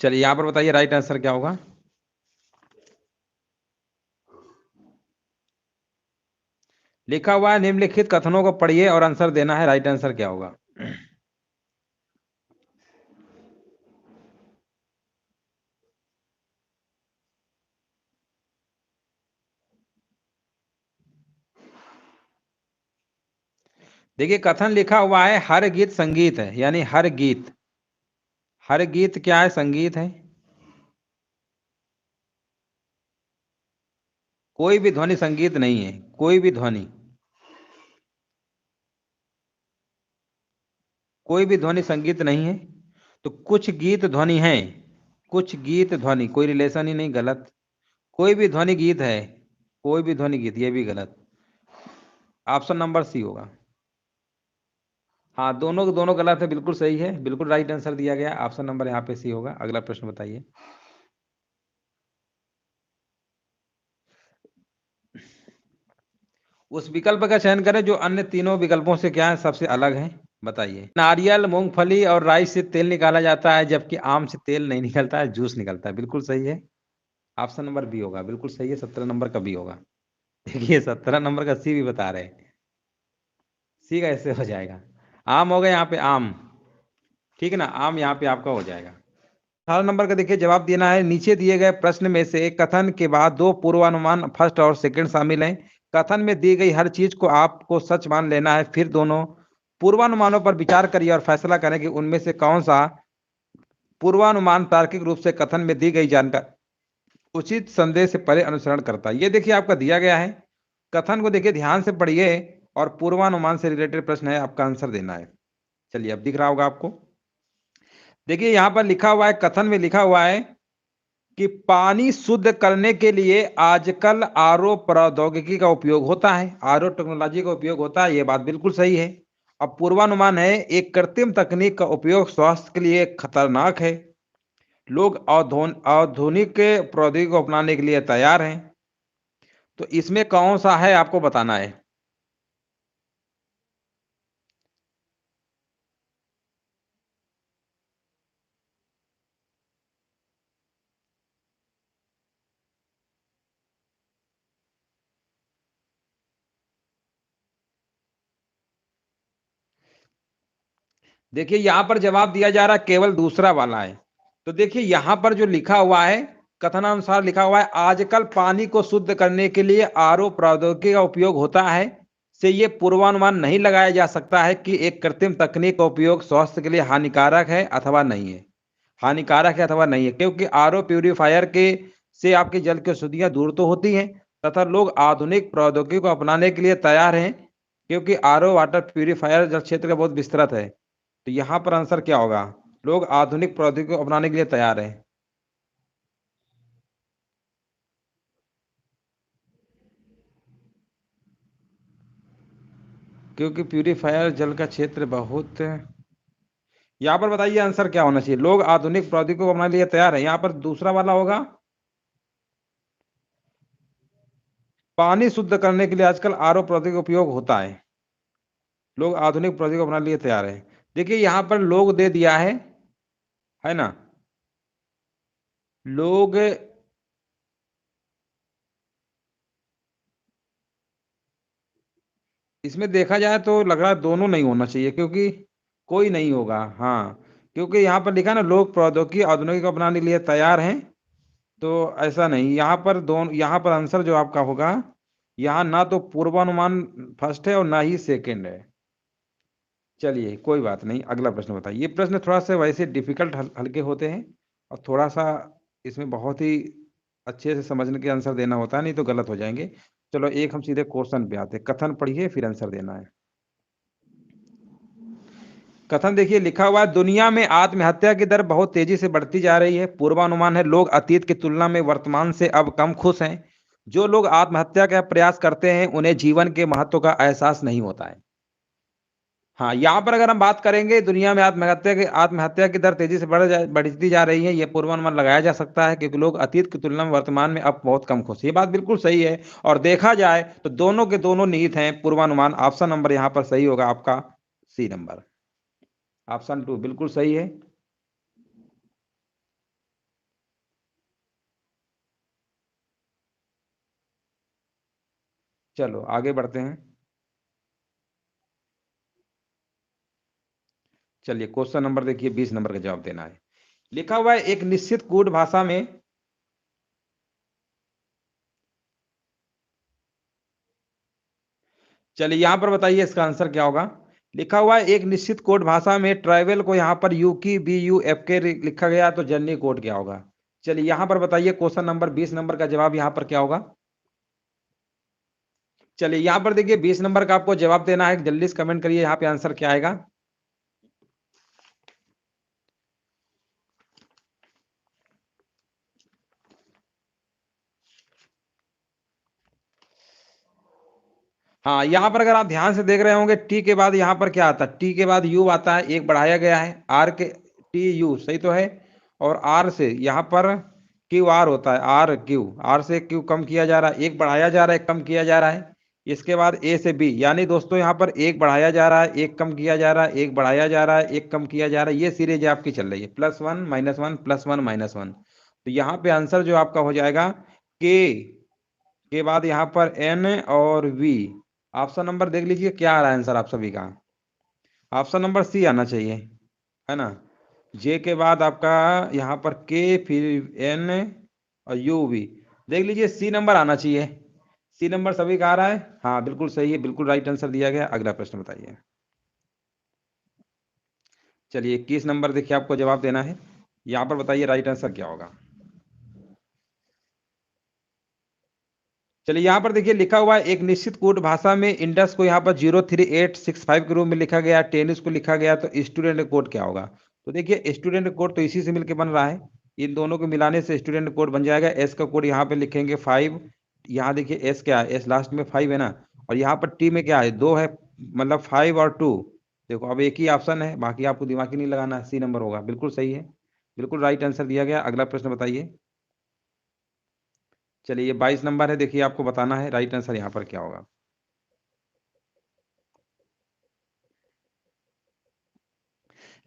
चलिए यहाँ पर बताइए राइट आंसर क्या होगा। लिखा हुआ है निम्नलिखित कथनों को पढ़िए और आंसर देना है, राइट आंसर क्या होगा। देखिए कथन लिखा हुआ है हर गीत संगीत है, यानी हर गीत, हर गीत क्या है, संगीत है। कोई भी ध्वनि संगीत नहीं है, कोई भी ध्वनि, कोई भी ध्वनि संगीत नहीं है। तो कुछ गीत ध्वनि है, कुछ गीत ध्वनि, कोई रिलेशन ही नहीं, गलत। कोई भी ध्वनि गीत है, कोई भी ध्वनि गीत, ये भी गलत। ऑप्शन नंबर सी होगा। हाँ दोनों के दोनों गलत है, बिल्कुल सही है, बिल्कुल राइट आंसर दिया गया। ऑप्शन नंबर यहाँ पे सी होगा। अगला प्रश्न बताइए। उस विकल्प का चयन करें जो अन्य तीनों विकल्पों से क्या है, सबसे अलग है। बताइए। नारियल, मूंगफली और राई से तेल निकाला जाता है, जबकि आम से तेल नहीं निकलता है, जूस निकलता है। बिल्कुल सही है। ऑप्शन नंबर बी होगा, बिल्कुल सही है। 17 नंबर का बी होगा। देखिए 17 नंबर का सी भी बता रहे हैं। सी कैसे हो जाएगा? आम होगा यहाँ पे, आम। ठीक है ना, आम यहाँ पे आपका हो जाएगा। 18 नंबर का देखिए जवाब देना है। नीचे दिए गए प्रश्न में से कथन के बाद दो पूर्वानुमान फर्स्ट और सेकंड शामिल हैं। कथन में दी गई हर चीज को आपको सच मान लेना है। फिर दोनों पूर्वानुमानों पर विचार करिए और फैसला करें कि उनमें से कौन सा पूर्वानुमान तार्किक रूप से कथन में दी गई जानकारी उचित संदेश से परे अनुसरण करता है। ये देखिए आपका दिया गया है। कथन को देखिए ध्यान से पढ़िए और पूर्वानुमान से रिलेटेड प्रश्न है, आपका आंसर देना है। चलिए अब दिख रहा होगा आपको। देखिए यहां पर लिखा हुआ है, कथन में लिखा हुआ है कि पानी शुद्ध करने के लिए आजकल आरओ प्रौद्योगिकी का उपयोग होता है, आरओ टेक्नोलॉजी का उपयोग होता है। ये बात बिल्कुल सही है। अब पूर्वानुमान है, एक कृत्रिम तकनीक का उपयोग स्वास्थ्य के लिए खतरनाक है। लोग आधुनिक प्रौद्योगिकी को अपनाने के लिए तैयार हैं। तो इसमें कौन सा है आपको बताना है। देखिए यहां पर जवाब दिया जा रहा है केवल दूसरा वाला है। तो देखिए यहां पर जो लिखा हुआ है, कथनानुसार लिखा हुआ है, आजकल पानी को शुद्ध करने के लिए आरओ प्रौद्योगिकी का उपयोग होता है, से ये पूर्वानुमान नहीं लगाया जा सकता है कि एक कृत्रिम तकनीक का उपयोग स्वास्थ्य के लिए हानिकारक है अथवा नहीं है। हानिकारक है अथवा नहीं है, क्योंकि आरओ प्यूरिफायर के से आपके जल की अशुद्धियां दूर तो होती हैं, तथा लोग आधुनिक प्रौद्योगिकी को अपनाने के लिए तैयार हैं, क्योंकि आरओ वाटर प्यूरिफायर जल क्षेत्र का बहुत विस्तृत है। तो यहाँ पर आंसर क्या होगा? लोग आधुनिक प्रौद्योगिकी को अपनाने के लिए तैयार हैं। क्योंकि प्यूरिफायर जल का क्षेत्र बहुत। यहाँ पर बताइए आंसर क्या होना चाहिए? लोग आधुनिक प्रौद्योगिकी को अपनाने के लिए तैयार है, यहाँ पर दूसरा वाला होगा। पानी शुद्ध करने के लिए आजकल आरओ प्रौद्योगिकी का उपयोग होता है, लोग आधुनिक प्रौद्योगिकी को अपनाने के लिए तैयार है। देखिए यहाँ पर लोग दे दिया है ना। लोग, इसमें देखा जाए तो लग रहा है दोनों नहीं होना चाहिए, क्योंकि कोई नहीं होगा। हाँ, क्योंकि यहाँ पर लिखा है ना, लोग प्रौद्योगिकी आधुनिक को अपनाने के लिए तैयार हैं। तो ऐसा नहीं, यहाँ पर दोनों, यहाँ पर आंसर जो आपका होगा, यहाँ ना तो पूर्वानुमान फर्स्ट है और ना ही सेकंड है। चलिए कोई बात नहीं, अगला प्रश्न बताइए। ये प्रश्न थोड़ा सा वैसे डिफिकल्ट हल्के होते हैं, और थोड़ा सा इसमें बहुत ही अच्छे से समझने के आंसर देना होता है, नहीं तो गलत हो जाएंगे। चलो एक हम सीधे क्वेश्चन पे आते हैं। कथन पढ़िए फिर आंसर देना है। कथन देखिए लिखा हुआ है, दुनिया में आत्महत्या की दर बहुत तेजी से बढ़ती जा रही है। पूर्वानुमान है, लोग अतीत की तुलना में वर्तमान से अब कम खुश हैं। जो लोग आत्महत्या का प्रयास करते हैं उन्हें जीवन के महत्व का एहसास नहीं होता है। हाँ, यहाँ पर अगर हम बात करेंगे, दुनिया में आत्महत्या की दर तेजी से बढ़ती जा रही है, ये पूर्वानुमान लगाया जा सकता है, क्योंकि लोग अतीत की तुलना में वर्तमान में अब बहुत कम खुश हैं। ये बात बिल्कुल सही है। और देखा जाए तो दोनों के दोनों निहित हैं पूर्वानुमान। ऑप्शन नंबर यहाँ पर सही होगा आपका, सी नंबर, ऑप्शन 2 बिल्कुल सही है। चलो आगे बढ़ते हैं। चलिए क्वेश्चन नंबर देखिए 20 नंबर का जवाब देना है। लिखा हुआ है, एक निश्चित कोड भाषा में, चलिए यहां पर बताइए इसका आंसर क्या होगा। लिखा हुआ है, एक निश्चित कोड भाषा में ट्राइवल को यहां पर यू की बी यू एफ के लिखा गया, तो जनरल कोड क्या होगा? चलिए यहां पर बताइए क्वेश्चन नंबर 20 नंबर का जवाब यहां पर क्या होगा। चलिए यहां पर देखिए 20 नंबर का आपको जवाब देना है, जल्दी से कमेंट करिए यहाँ पे आंसर क्या आएगा। हाँ, यहाँ पर अगर आप ध्यान से देख रहे होंगे, टी के बाद यहाँ पर क्या आता है? टी के बाद यू आता है, एक बढ़ाया गया है, आर के टी यू, सही तो है। और आर से यहाँ पर क्यू आर होता है, आर क्यू, आर से क्यू कम किया जा रहा है, एक बढ़ाया जा रहा है, कम किया जा रहा है। इसके बाद ए से बी, यानी दोस्तों यहाँ पर एक बढ़ाया जा रहा है, एक कम किया जा रहा है, एक बढ़ाया जा रहा है, एक कम किया जा रहा है, ये सीरीज आपकी चल रही है, +1 -1 +1 -1। तो यहाँ पे आंसर जो आपका हो जाएगा के बाद यहाँ पर एन और वी। ऑप्शन नंबर देख लीजिए क्या आ रहा है आंसर आप सभी का। ऑप्शन नंबर सी आना चाहिए, है ना। जे के बाद आपका यहाँ पर के, फिर एन और यू वी। देख लीजिए सी नंबर आना चाहिए। सी नंबर सभी का आ रहा है, हाँ बिल्कुल सही है, बिल्कुल राइट आंसर दिया गया। अगला प्रश्न बताइए। चलिए 21 नंबर देखिए आपको जवाब देना है। यहाँ पर बताइए राइट आंसर क्या होगा। चलिए यहाँ पर देखिए लिखा हुआ है, एक निश्चित कोड भाषा में इंडस को यहाँ पर 03865 के रूप में लिखा गया, टेनिस को लिखा गया, तो स्टूडेंट कोड क्या होगा। तो देखिए स्टूडेंट कोड तो इसी से मिलकर बन रहा है, इन दोनों को मिलाने से स्टूडेंट कोड बन जाएगा। एस का कोड यहाँ पे लिखेंगे 5, यहाँ देखिए एस क्या है, एस लास्ट में 5 है ना, और यहाँ पर टी में क्या है, 2 है, मतलब 5 और 2। देखो अब एक ही ऑप्शन है, बाकी आपको दिमाग ही नहीं लगाना, सी नंबर होगा, बिल्कुल सही है, बिल्कुल राइट आंसर दिया गया। अगला प्रश्न बताइए। चलिए ये 22 नंबर है, देखिए आपको बताना है राइट आंसर यहाँ पर क्या होगा।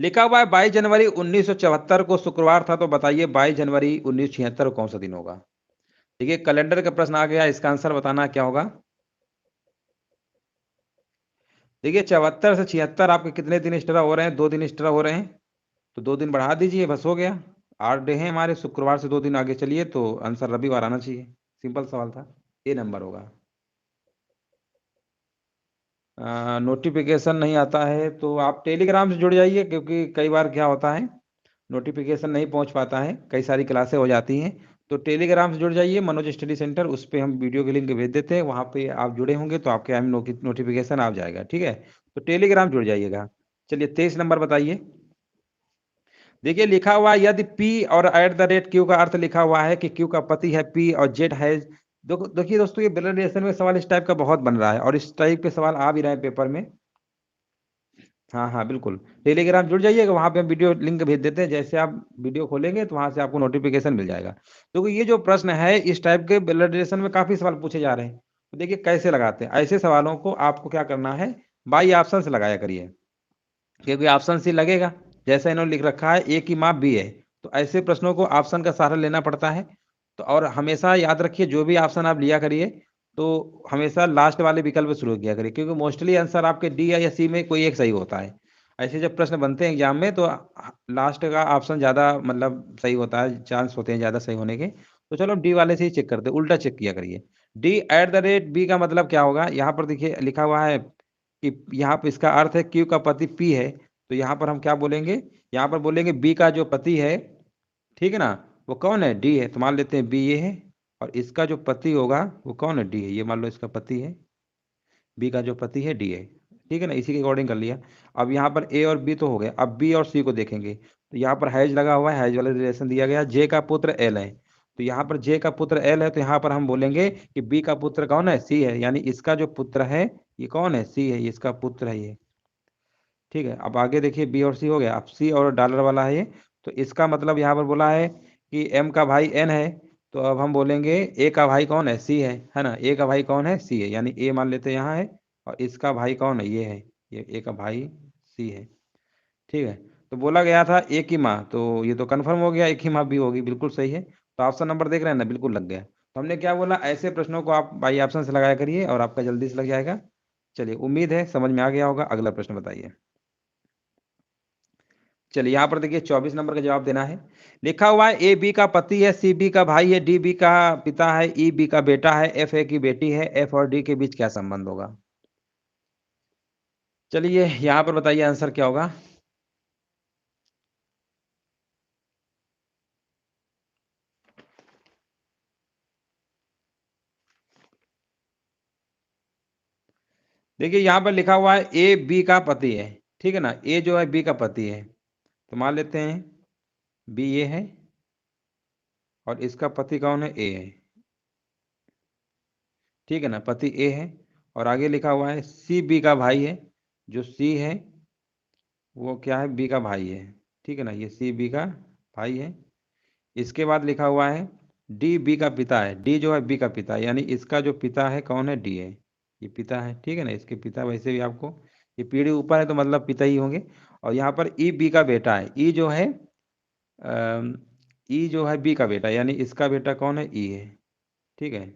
लिखा हुआ है 22 जनवरी 1974 को शुक्रवार था, तो बताइए 22 जनवरी 1976 कौन सा दिन होगा। देखिए कैलेंडर का प्रश्न आ गया, इसका आंसर बताना क्या होगा। देखिए 74 से 76 आपके कितने दिन एक्स्ट्रा हो रहे हैं, 2 दिन एक्स्ट्रा हो रहे हैं, तो 2 दिन बढ़ा दीजिए, बस हो गया। 8 डे हैं हमारे, शुक्रवार से 2 दिन आगे चलिए, तो आंसर रविवार आना चाहिए। सिंपल सवाल था, ए नंबर होगा। नोटिफिकेशन नहीं आता है तो आप टेलीग्राम से जुड़ जाइए, क्योंकि कई बार क्या होता है नोटिफिकेशन नहीं पहुंच पाता है, कई सारी क्लासें हो जाती हैं। तो टेलीग्राम से जुड़ जाइए, मनोज स्टडी सेंटर, उस पर हम वीडियो के लिंक भेज देते हैं, वहाँ पे आप जुड़े होंगे तो आपके यहाँ नोटिफिकेशन आ जाएगा, ठीक है। तो टेलीग्राम जुड़ जाइएगा। चलिए 23 नंबर बताइए। देखिए लिखा हुआ है, यदि पी और @Q का अर्थ लिखा हुआ है कि क्यू का पति है पी और जेड है। देखिए दोस्तों, ये ब्लड रिलेशन में सवाल इस टाइप का बहुत बन रहा है, और इस टाइप के सवाल आ भी रहे हैं पेपर में। हाँ हाँ बिल्कुल, टेलीग्राम जुड़ जाइएगा, वहाँ पे हम वीडियो लिंक भेज देते हैं, जैसे आप वीडियो खोलेंगे तो वहाँ से आपको नोटिफिकेशन मिल जाएगा। तो ये जो प्रश्न है इस टाइप के ब्लड रिलेशन में काफ़ी सवाल पूछे जा रहे हैं, तो देखिए कैसे लगाते हैं। ऐसे सवालों को आपको क्या करना है, बाई ऑप्शन से लगाया करिए, क्योंकि ऑप्शन सी लगेगा। जैसा इन्होंने लिख रखा है ए की माप बी है, तो ऐसे प्रश्नों को ऑप्शन का सहारा लेना पड़ता है। तो और हमेशा याद रखिए, जो भी ऑप्शन आप लिया करिए तो हमेशा लास्ट वाले विकल्प से शुरू किया करिए, क्योंकि मोस्टली आंसर आपके डी या सी में कोई एक सही होता है। ऐसे जब प्रश्न बनते हैं एग्जाम में, तो लास्ट का ऑप्शन ज़्यादा मतलब सही होता है, चांस होते हैं ज़्यादा सही होने के। तो चलो डी वाले से ही चेक करते, उल्टा चेक किया करिए। D@B का मतलब क्या होगा, यहाँ पर देखिए लिखा हुआ है कि यहाँ पे इसका अर्थ है क्यू का पति पी है, तो यहाँ पर हम क्या बोलेंगे, यहाँ पर बोलेंगे बी का जो पति है, ठीक है ना, वो कौन है, डी है, तो मान लेते हैं बी ये है, और इसका जो पति होगा वो कौन है, डी है, ये मान लो इसका पति है, बी का जो पति है डी है, ठीक है ना, इसी के अकॉर्डिंग कर लिया। अब यहाँ पर ए और बी तो हो गए, अब बी और सी को देखेंगे, तो यहाँ पर हैज लगा हुआ है, हैज वाला रिलेशन दिया गया, जे का पुत्र एल है, तो यहाँ पर जे का पुत्र एल है, तो यहाँ पर हम बोलेंगे कि बी का पुत्र कौन है, सी है, यानी इसका जो पुत्र है ये कौन है, सी है, ये इसका पुत्र है ये, ठीक है। अब आगे देखिए बी और सी हो गया, अब सी और डॉलर वाला है ये, तो इसका मतलब यहाँ पर बोला है कि एम का भाई एन है, तो अब हम बोलेंगे ए का भाई कौन है, सी है ना, ए का भाई कौन है, सी है, यानी ए मान लेते हैं यहाँ है, और इसका भाई कौन है, ये है, ये ए का भाई सी है, ठीक है। तो बोला गया था एक ही माँ, तो ये तो कन्फर्म हो गया, एक ही माँ भी होगी, बिल्कुल सही है। तो ऑप्शन नंबर देख रहे हैं ना, बिल्कुल लग गया। तो हमने क्या बोला, ऐसे प्रश्नों को आप बाई ऑप्शन से लगाया करिए और आपका जल्दी से लग जाएगा। चलिए उम्मीद है समझ में आ गया होगा। अगला प्रश्न बताइए। चलिए यहाँ पर देखिए 24 नंबर का जवाब देना है। लिखा हुआ है ए बी का पति है, सी बी का भाई है, डी बी का पिता है, ई बी का बेटा है, एफ ए की बेटी है, एफ और डी के बीच क्या संबंध होगा। चलिए यहाँ पर बताइए आंसर क्या होगा। देखिए यहाँ पर लिखा हुआ है ए बी का पति है, ठीक है ना, ए जो है बी का पति है, तो मान लेते हैं बी ये है और इसका पति कौन है, ए है, ठीक है ना, पति ए है। और आगे लिखा हुआ है सी बी का भाई है, जो सी है वो क्या है, बी का भाई है, ठीक है ना, ये सी बी का भाई है, इसके बाद लिखा हुआ है डी बी का पिता है, डी जो है बी का पिता है, यानी इसका जो पिता है कौन है, डी है, ये पिता है, ठीक है ना, इसके पिता वैसे भी आपको ये पीढ़ी ऊपर है तो मतलब पिता ही होंगे। और यहाँ पर ई बी का बेटा है, ई जो है ई जो है बी का बेटा, यानी इसका बेटा कौन है, ई है, ठीक है,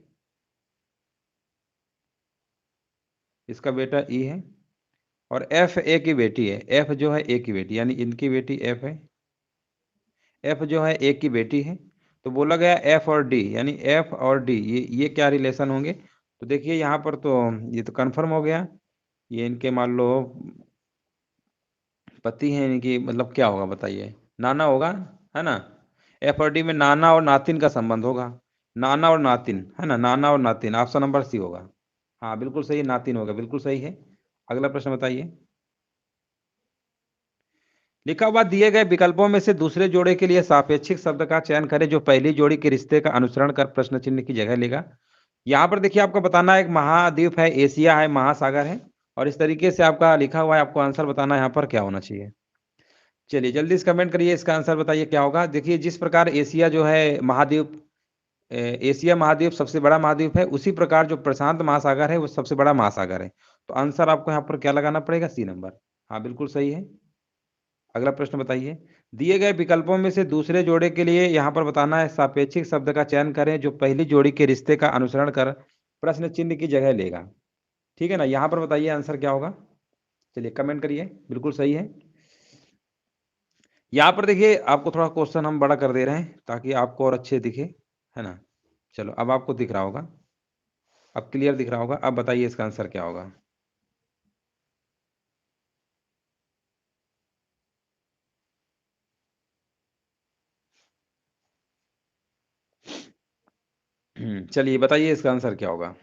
इसका बेटा ई है। और एफ ए की बेटी है, एफ जो है ए की बेटी, यानी इनकी बेटी एफ है, एफ जो है ए की बेटी है। तो बोला गया एफ और डी, यानी एफ और डी ये क्या रिलेशन होंगे। तो देखिए यहाँ पर तो ये तो कंफर्म हो गया, ये इनके मान लो पति हैं इनकी, मतलब क्या होगा बताइए, नाना होगा, है ना। एफ और डी में नाना और नातिन का संबंध होगा, नाना और नातिन, है ना, नाना और नातिन, ऑप्शन नंबर सी होगा। हाँ बिल्कुल सही, नातिन होगा, बिल्कुल सही है। अगला प्रश्न बताइए। लिखा हुआ दिए गए विकल्पों में से दूसरे जोड़े के लिए सापेक्षिक शब्द का चयन करें जो पहली जोड़ी के रिश्ते का अनुसरण कर प्रश्न चिन्ह की जगह लेगा। यहाँ पर देखिए आपको बताना है, एक महाद्वीप है, एशिया है, महासागर है, और इस तरीके से आपका लिखा हुआ है, आपको आंसर बताना है यहाँ पर क्या होना चाहिए। चलिए जल्दी से कमेंट करिए, इसका आंसर बताइए क्या होगा। देखिए जिस प्रकार एशिया जो है महाद्वीप, एशिया महाद्वीप सबसे बड़ा महाद्वीप है, उसी प्रकार जो प्रशांत महासागर है वो सबसे बड़ा महासागर है। तो आंसर आपको यहाँ पर क्या लगाना पड़ेगा, सी नंबर। हाँ बिल्कुल सही है। अगला प्रश्न बताइए। दिए गए विकल्पों में से दूसरे जोड़े के लिए यहाँ पर बताना है सापेक्षिक शब्द का चयन करें जो पहली जोड़ी के रिश्ते का अनुसरण कर प्रश्न चिन्ह की जगह लेगा, ठीक है ना। यहाँ पर बताइए आंसर क्या होगा, चलिए कमेंट करिए, बिल्कुल सही है। यहाँ पर देखिए आपको थोड़ा क्वेश्चन हम बड़ा कर दे रहे हैं ताकि आपको और अच्छे दिखे, है ना। चलो अब आपको दिख रहा होगा, अब क्लियर दिख रहा होगा, अब बताइए इसका आंसर क्या होगा। चलिए बताइए इसका आंसर क्या होगा।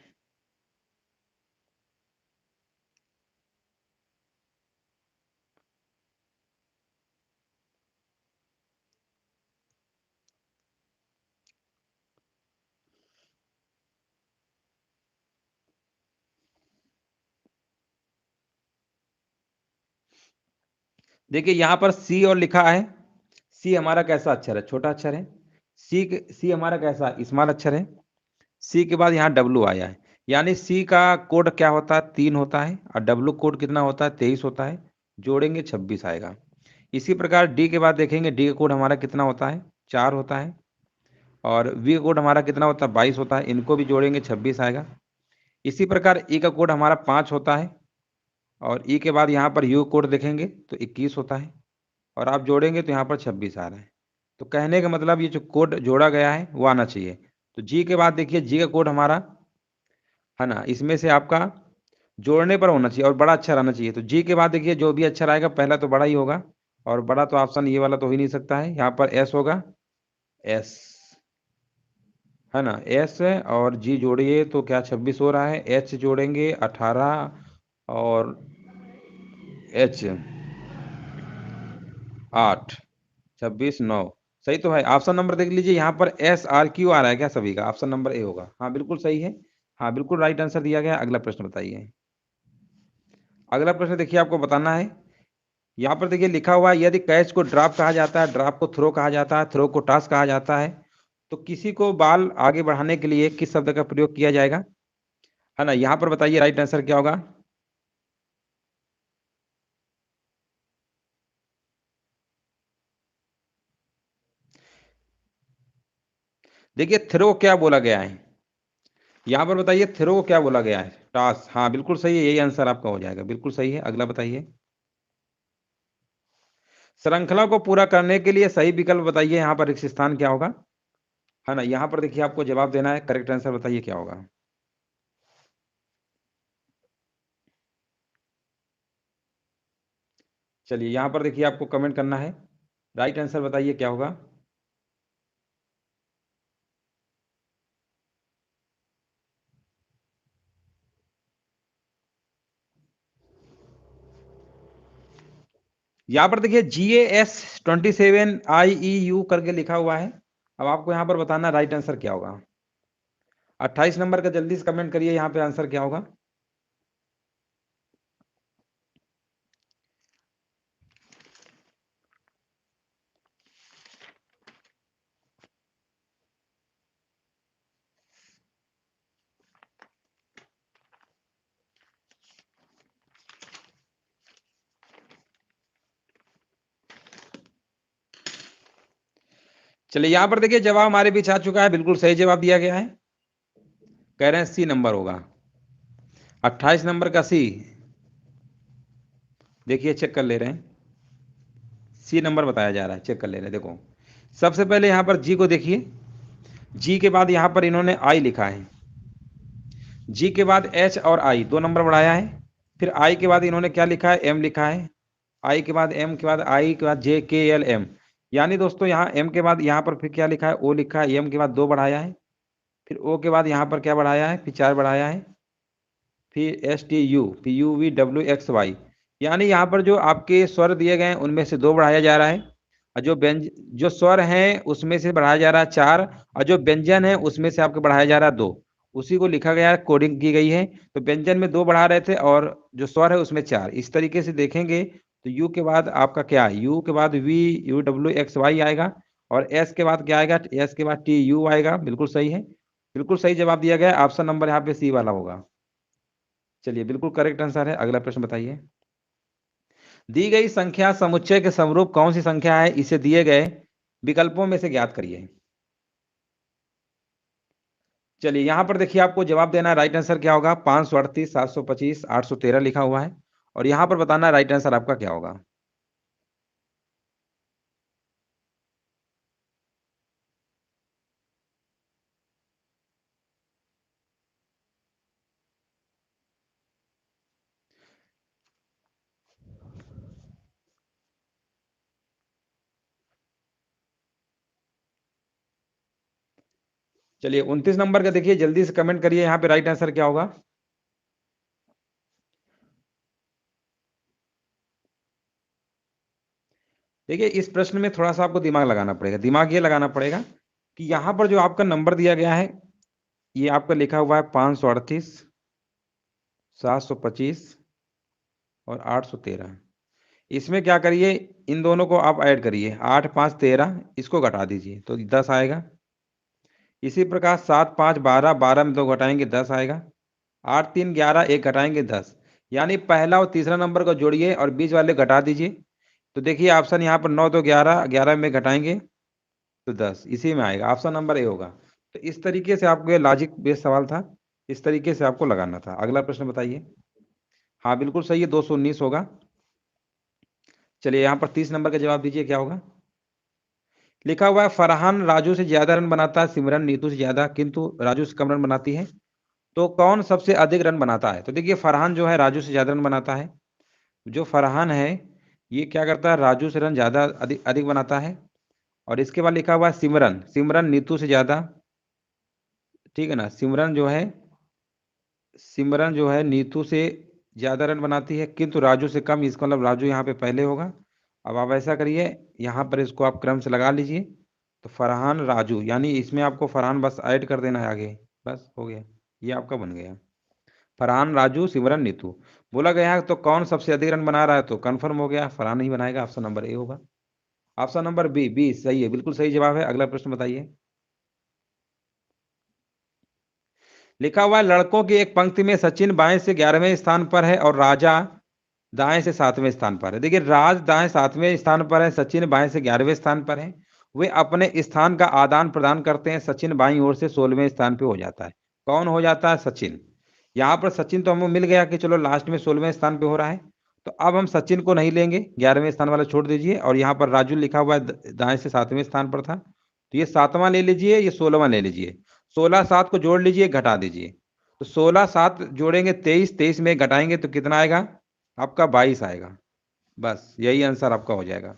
देखिए यहाँ पर सी और लिखा है, सी हमारा कैसा अक्षर है, छोटा अक्षर है। सी हमारा कैसा स्मॉल अक्षर है। सी के बाद यहाँ डब्लू आया है, यानी सी का कोड क्या होता है, 3 होता है, और डब्लू कोड कितना होता है, 23 होता है, जोड़ेंगे 26 आएगा। इसी प्रकार डी के बाद देखेंगे, डी का कोड हमारा कितना होता है, 4 होता है, और वी का कोड हमारा कितना होता है, 22 होता है, इनको भी जोड़ेंगे 26 आएगा। इसी प्रकार ई का कोड हमारा 5 होता है, और ई के बाद यहाँ पर यू कोड देखेंगे तो 21 होता है, और आप जोड़ेंगे तो यहाँ पर 26 आ रहा है। तो कहने का मतलब ये जो कोड जोड़ा गया है वो आना चाहिए। तो जी के बाद देखिए जी का कोड हमारा, है ना, इसमें से आपका जोड़ने पर होना चाहिए और बड़ा अक्षर आना चाहिए। तो जी के बाद देखिए जो भी अक्षर आएगा पहला तो बड़ा ही होगा, और बड़ा तो ऑप्शन ये वाला तो हो ही नहीं सकता है, यहाँ पर एस होगा, एस, है ना, एस और जी जोड़िए तो क्या 26 हो रहा है, एच जोड़ेंगे 18, और एच 8, 26, 9, सही तो है। ऑप्शन नंबर देख लीजिए, यहाँ पर एस आर क्यू आ रहा है क्या सभी का, ऑप्शन नंबर ए होगा। हाँ बिल्कुल सही है, हाँ बिल्कुल राइट आंसर दिया गया। अगला प्रश्न बताइए। अगला प्रश्न देखिए आपको बताना है, यहाँ पर देखिए लिखा हुआ है यदि कैच को ड्रॉप कहा जाता है, ड्रॉप को थ्रो कहा जाता है, थ्रो को टॉस कहा जाता है, तो किसी को बॉल आगे बढ़ाने के लिए किस शब्द का प्रयोग किया जाएगा, है ना। यहाँ पर बताइए राइट आंसर क्या होगा। देखिए थ्रो क्या बोला गया है, यहाँ पर बताइए थ्रो को क्या बोला गया है, टॉस, हाँ बिल्कुल सही है, यही आंसर आपका हो जाएगा, बिल्कुल सही है। अगला बताइए। श्रृंखला को पूरा करने के लिए सही विकल्प बताइए, यहाँ पर रिक्त स्थान क्या होगा, है ना। यहाँ पर देखिए आपको जवाब देना है, करेक्ट आंसर बताइए क्या होगा। चलिए यहाँ पर देखिए आपको कमेंट करना है, राइट आंसर बताइए क्या होगा। यहाँ पर देखिए GAS 27 IEU करके लिखा हुआ है। अब आपको यहाँ पर बताना राइट आंसर क्या होगा। 28 नंबर का जल्दी से कमेंट करिए, यहाँ पे आंसर क्या होगा। चलिए यहाँ पर देखिए जवाब हमारे बीच आ चुका है, बिल्कुल सही जवाब दिया गया है। कह रहे हैं सी नंबर होगा, 28 नंबर का सी। देखिए चेक कर ले रहे हैं, सी नंबर बताया जा रहा है, चेक कर ले रहे हैं। देखो सबसे पहले यहाँ पर जी को देखिए, जी के बाद यहाँ पर इन्होंने आई लिखा है, जी के बाद एच और आई 2 नंबर बढ़ाया है। फिर आई के बाद इन्होंने क्या लिखा है, एम लिखा है। आई के बाद एम के बाद आई के बाद जे के एल एम, यानी दोस्तों यहाँ एम के बाद यहाँ पर फिर क्या लिखा है, ओ लिखा है। एम के बाद 2 बढ़ाया है, फिर ओ के बाद यहाँ पर क्या बढ़ाया है, फिर 4 बढ़ाया है। फिर S T U, P U V W X Y, यानी यहाँ पर जो आपके स्वर दिए गए हैं उनमें से 2 बढ़ाया जा रहा है, और जो स्वर हैं उसमें से बढ़ाया जा रहा है 4, और जो व्यंजन है उसमें से आपको बढ़ाया जा रहा है 2। उसी को लिखा गया है, कोडिंग की गई है। तो व्यंजन में 2 बढ़ा रहे थे और जो स्वर है उसमें 4। इस तरीके से देखेंगे तो यू के बाद आपका क्या है, यू के बाद V U W X Y आएगा, और एस के बाद क्या आएगा, एस के बाद टी यू आएगा। बिल्कुल सही है, बिल्कुल सही जवाब दिया गया है। ऑप्शन नंबर यहाँ पे सी वाला होगा। चलिए बिल्कुल करेक्ट आंसर है। अगला प्रश्न बताइए, दी गई संख्या समुच्चय के समरूप कौन सी संख्या है, इसे दिए गए विकल्पों में से ज्ञात करिए। चलिए यहां पर देखिए आपको जवाब देना है, राइट आंसर क्या होगा, 538, 725, 813 लिखा हुआ है, और यहां पर बताना है राइट आंसर आपका क्या होगा। चलिए 29 नंबर का देखिए, जल्दी से कमेंट करिए यहाँ पे राइट आंसर क्या होगा। देखिए इस प्रश्न में थोड़ा सा आपको दिमाग लगाना पड़ेगा। दिमाग ये लगाना पड़ेगा कि यहाँ पर जो आपका नंबर दिया गया है, ये आपका लिखा हुआ है 538, 725 और 813। इसमें क्या करिए, इन दोनों को आप ऐड करिए, 8 5 13, इसको घटा दीजिए तो 10 आएगा। इसी प्रकार 7 5 12, 12 में 2 घटाएंगे 10 आएगा। 8 3 11, 1 घटाएंगे 10, यानी पहला और तीसरा नंबर को जोड़िए और बीच वाले घटा दीजिए। तो देखिए ऑप्शन यहाँ पर 9 तो 11, 11 में घटाएंगे तो 10, इसी में आएगा, ऑप्शन नंबर ए होगा। तो इस तरीके से आपको ये लॉजिक बेस्ड सवाल था, इस तरीके से आपको लगाना था। अगला प्रश्न बताइए। हाँ बिल्कुल सही है, 219 होगा। चलिए यहाँ पर 30 नंबर का जवाब दीजिए क्या होगा। लिखा हुआ है फरहान राजू से ज्यादा रन बनाता है, सिमरन नीतू से ज्यादा, किंतु राजू से कम रन बनाती है। तो कौन सबसे अधिक रन बनाता है। तो देखिए फरहान जो है राजू से ज्यादा रन बनाता है। जो फरहान है ये क्या करता है, राजू से रन ज्यादा अधिक अधिक बनाता है। और इसके बाद लिखा हुआ है सिमरन, सिमरन नीतू से ज्यादा, ठीक है ना। सिमरन जो है नीतू से ज्यादा रन बनाती है, किंतु राजू से कम। इसका मतलब राजू यहाँ पे पहले होगा। अब आप ऐसा करिए, यहाँ पर इसको आप क्रम से लगा लीजिए। तो फरहान राजू, यानी इसमें आपको फरहान बस ऐड कर देना है आगे, बस हो गया, ये आपका बन गया। फरहान राजू सिमरन नीतू बोला गया है, तो कौन सबसे अधिक रन बना रहा है, तो कंफर्म हो गया फरहान ही बनाएगा। ऑप्शन नंबर ए होगा। ऑप्शन नंबर बी, बी सही है, बिल्कुल सही जवाब है। अगला प्रश्न बताइए। लिखा हुआ है लड़कों की एक पंक्ति में सचिन बाएं से 11वें स्थान पर है और राजा दाएं से 7वें स्थान पर है। देखिए राज दाएं 7वें स्थान पर है, सचिन बाएं से 11वें स्थान पर है। वे अपने स्थान का आदान प्रदान करते हैं, सचिन बाईं ओर से 16वें स्थान पे हो जाता है। कौन हो जाता है, सचिन। यहाँ पर सचिन तो हमें मिल गया कि चलो लास्ट में 16वें स्थान पे हो रहा है, तो अब हम सचिन को नहीं लेंगे, 11वें स्थान वाला छोड़ दीजिए। और यहाँ पर राजू लिखा हुआ है दाएं से 7वें स्थान पर था, तो ये 7वां ले लीजिए, ये 16वां ले लीजिए। 16 7 को जोड़ लीजिए, घटा दीजिए। तो 16 7 जोड़ेंगे 23, 23 में घटाएंगे तो कितना आएगा, आपका 22 आएगा। बस यही आंसर आपका हो जाएगा।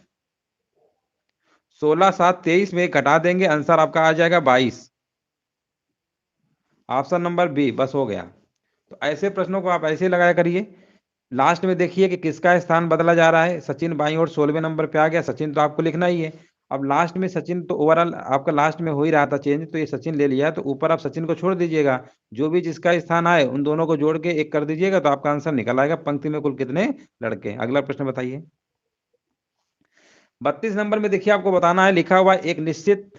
16 7 23 में घटा देंगे, आंसर आपका आ जाएगा 22। ऑप्शन नंबर बी, बस हो गया। तो ऐसे प्रश्नों को आप ऐसे लगाया करिए। लास्ट में देखिए कि किसका स्थान बदला जा रहा है, सचिन बाईं ओर 16वें नंबर पे आ गया, सचिन तो आपको लिखना ही है। अब लास्ट में सचिन तो ओवरऑल आपका लास्ट में हो ही रहा था चेंज, तो ये सचिन ले लिया, तो ऊपर आप सचिन को छोड़ दीजिएगा। जो भी जिसका स्थान आए उन दोनों को जोड़ के एक कर दीजिएगा, तो आपका आंसर निकल आएगा पंक्ति में कुल कितने लड़के। अगला प्रश्न बताइए। 32 नंबर में देखिए आपको बताना है, लिखा हुआ एक निश्चित,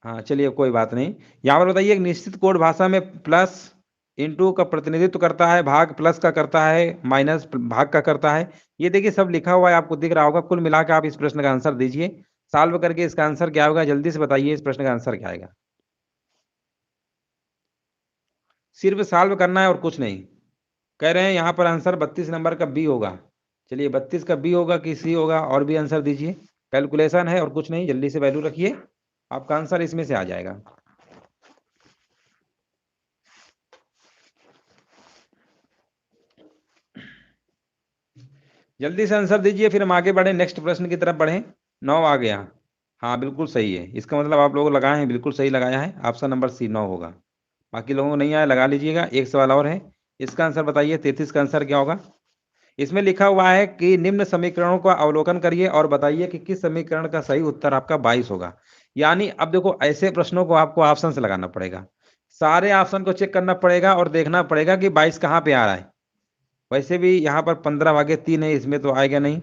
हाँ चलिए कोई बात नहीं। यहाँ पर बताइए एक निश्चित कोड भाषा में प्लस इंटू का प्रतिनिधित्व करता है, भाग प्लस का करता है, माइनस भाग का करता है। ये देखिए सब लिखा हुआ है, आपको दिख रहा होगा। कुल मिलाकर आप इस प्रश्न का आंसर दीजिए। सॉल्व करके इसका आंसर क्या होगा, जल्दी से बताइए इस प्रश्न का आंसर क्या आएगा। सिर्फ सॉल्व करना है और कुछ नहीं। कह रहे हैं यहाँ पर आंसर 32 नंबर का बी होगा। चलिए 32 का बी होगा कि सी होगा, और भी आंसर दीजिए। कैलकुलेशन है और कुछ नहीं, जल्दी से वैल्यू रखिए, आपका आंसर इसमें से आ जाएगा। जल्दी से आंसर दीजिए, फिर हम आगे बढ़े, नेक्स्ट प्रश्न की तरफ बढ़े। 9 आ गया। हाँ बिल्कुल सही है, इसका मतलब आप लोग लगाए हैं, बिल्कुल सही लगाया है। ऑप्शन नंबर सी 9 होगा। बाकी लोगों को नहीं आया, लगा लीजिएगा। एक सवाल और है, इसका आंसर बताइए। 33 का आंसर क्या होगा। इसमें लिखा हुआ है कि निम्न समीकरणों का अवलोकन करिए और बताइए कि किस समीकरण का सही उत्तर आपका 22 होगा। यानी अब देखो, ऐसे प्रश्नों को आपको ऑप्शन से लगाना पड़ेगा, सारे ऑप्शन को चेक करना पड़ेगा और देखना पड़ेगा कि 22 कहाँ पे आ रहा है। वैसे भी यहाँ पर 15/3 है, इसमें तो आएगा नहीं।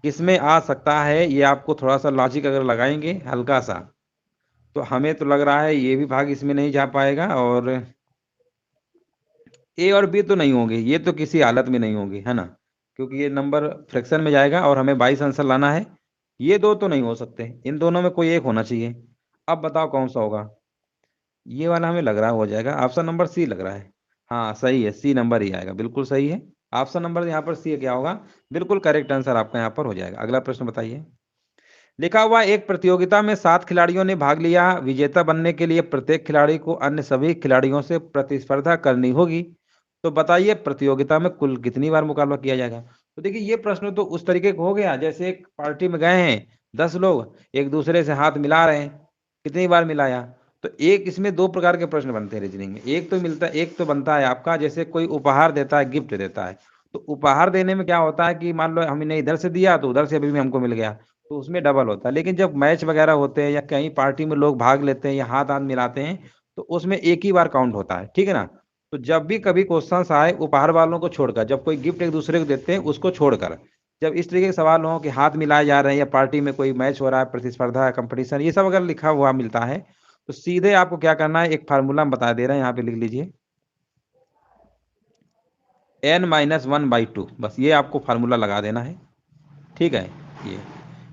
इसमें आ सकता है, ये आपको थोड़ा सा लॉजिक अगर लगाएंगे हल्का सा, तो हमें तो लग रहा है ये भी भाग इसमें नहीं जा पाएगा, और ए और बी तो नहीं होंगे, ये तो किसी हालत में नहीं होंगे, है ना, क्योंकि ये नंबर फ्रैक्शन में जाएगा और हमें 22 आंसर लाना है। ये दो तो नहीं हो सकते, इन दोनों में कोई एक होना चाहिए। अब बताओ कौन सा होगा। ये वाला हमें लग रहा हो जाएगा, ऑप्शन नंबर सी लग रहा है। हाँ सही है, सी नंबर ही आएगा, बिल्कुल सही है। ऑप्शन नंबर यहाँ पर सी क्या होगा, बिल्कुल करेक्ट आंसर आपका यहाँ पर हो जाएगा। अगला प्रश्न बताइए। लिखा हुआ, एक प्रतियोगिता में 7 खिलाड़ियों ने भाग लिया। विजेता बनने के लिए प्रत्येक खिलाड़ी को अन्य सभी खिलाड़ियों से प्रतिस्पर्धा करनी होगी। तो बताइए प्रतियोगिता में कुल कितनी बार मुकाबला किया जाएगा। तो देखिए, ये प्रश्न तो उस तरीके का हो गया जैसे एक पार्टी में गए हैं 10 लोग, एक दूसरे से हाथ मिला रहे हैं, कितनी बार मिलाया। तो एक इसमें दो प्रकार के प्रश्न बनते हैं रीजनिंग में। एक तो बनता है आपका, जैसे कोई उपहार देता है, गिफ्ट देता है। तो उपहार देने में क्या होता है कि मान लो हमने इधर से दिया तो उधर से अभी भी हमको मिल गया, तो उसमें डबल होता है। लेकिन जब मैच वगैरह होते हैं या कहीं पार्टी में लोग भाग लेते हैं या हाथ हाथ मिलाते हैं, तो उसमें एक ही बार काउंट होता है, ठीक है ना। तो जब भी कभी क्वेश्चन आए उपहार वालों को छोड़कर, जब कोई गिफ्ट एक दूसरे को देते हैं उसको छोड़कर, जब इस तरीके के सवाल हो कि हाथ मिलाए जा रहे हैं या पार्टी में कोई मैच हो रहा है, प्रतिस्पर्धा है, कंपटीशन, ये सब अगर लिखा हुआ मिलता है, तो सीधे आपको क्या करना है, एक फार्मूला हम बता दे रहे हैं, यहाँ पे लिख लीजिए, n-1/2। बस ये आपको फार्मूला लगा देना है, ठीक है।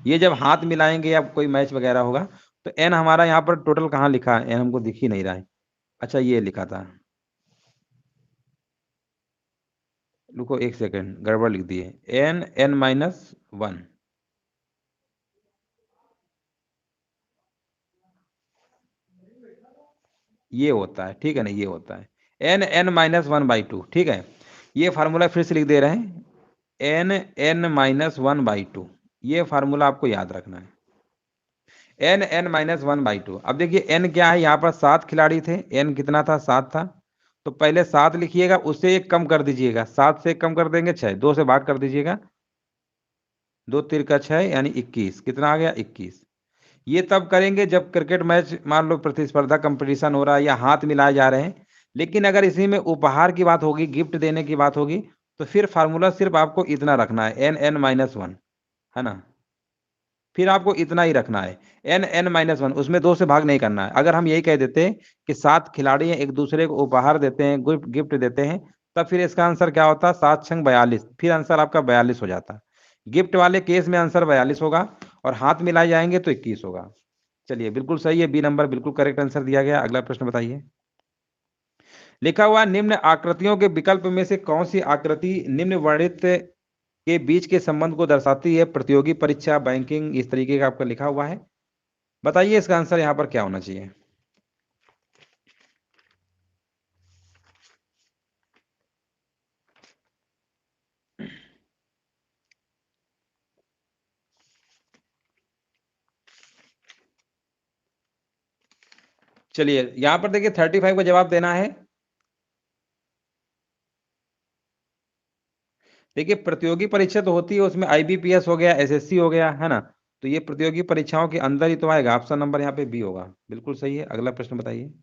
ये जब हाथ मिलाएंगे या कोई मैच वगैरह होगा, तो एन हमारा यहाँ पर टोटल कहाँ लिखा है, एन हमको दिख ही नहीं रहा है। अच्छा ये लिखा था, रुको एक सेकेंड, गड़बड़ लिख दिए, n-1 ये होता है, ठीक है ना, ये होता है n-1/2, ठीक है। ये फार्मूला फिर से लिख दे रहे हैं, n-1/2, ये फार्मूला आपको याद रखना है, n-1/2। अब देखिए n क्या है, यहाँ पर 7 खिलाड़ी थे, n कितना था, 7 था। तो पहले 7 लिखिएगा, उससे एक कम कर दीजिएगा, 7 से एक कम कर देंगे 6, 2 से भाग कर दीजिएगा, 2 तिरका 6 यानी 21, कितना आ गया 21। ये तब करेंगे जब क्रिकेट मैच मान लो प्रतिस्पर्धा कंपटीशन हो रहा है या हाथ मिलाए जा रहे हैं। लेकिन अगर इसी में उपहार की बात होगी, गिफ्ट देने की बात होगी, तो फिर फार्मूला सिर्फ आपको इतना रखना है, n-1, है ना। फिर आपको इतना ही रखना है, n-1, उसमें 2 से भाग नहीं करना है। अगर हम यही कह देते कि 7 खिलाड़ी हैं, एक दूसरे को उपहार देते हैं, गिफ्ट देते हैं, तब फिर इसका आंसर क्या होता, 7×42, फिर आंसर आपका 42 हो जाता। गिफ्ट वाले केस में आंसर 42 होगा, और हाथ मिलाए जाएंगे तो 21 होगा। चलिए बिल्कुल सही है, बी नंबर बिल्कुल करेक्ट आंसर दिया गया। अगला प्रश्न बताइए। लिखा हुआ, निम्न आकृतियों के विकल्प में से कौन सी आकृति निम्न वर्णित के बीच के संबंध को दर्शाती है। प्रतियोगी परीक्षा, बैंकिंग, इस तरीके का आपका लिखा हुआ है। बताइए इसका आंसर यहाँ पर क्या होना चाहिए। चलिए यहाँ पर देखिए 35 का जवाब देना है। देखिए प्रतियोगी परीक्षा तो होती है, उसमें IBPS हो गया, SSC हो गया, है ना। तो ये प्रतियोगी परीक्षाओं के अंदर ही तो आएगा, ऑप्शन नंबर यहाँ पे बी होगा, बिल्कुल सही है। अगला प्रश्न बताइए।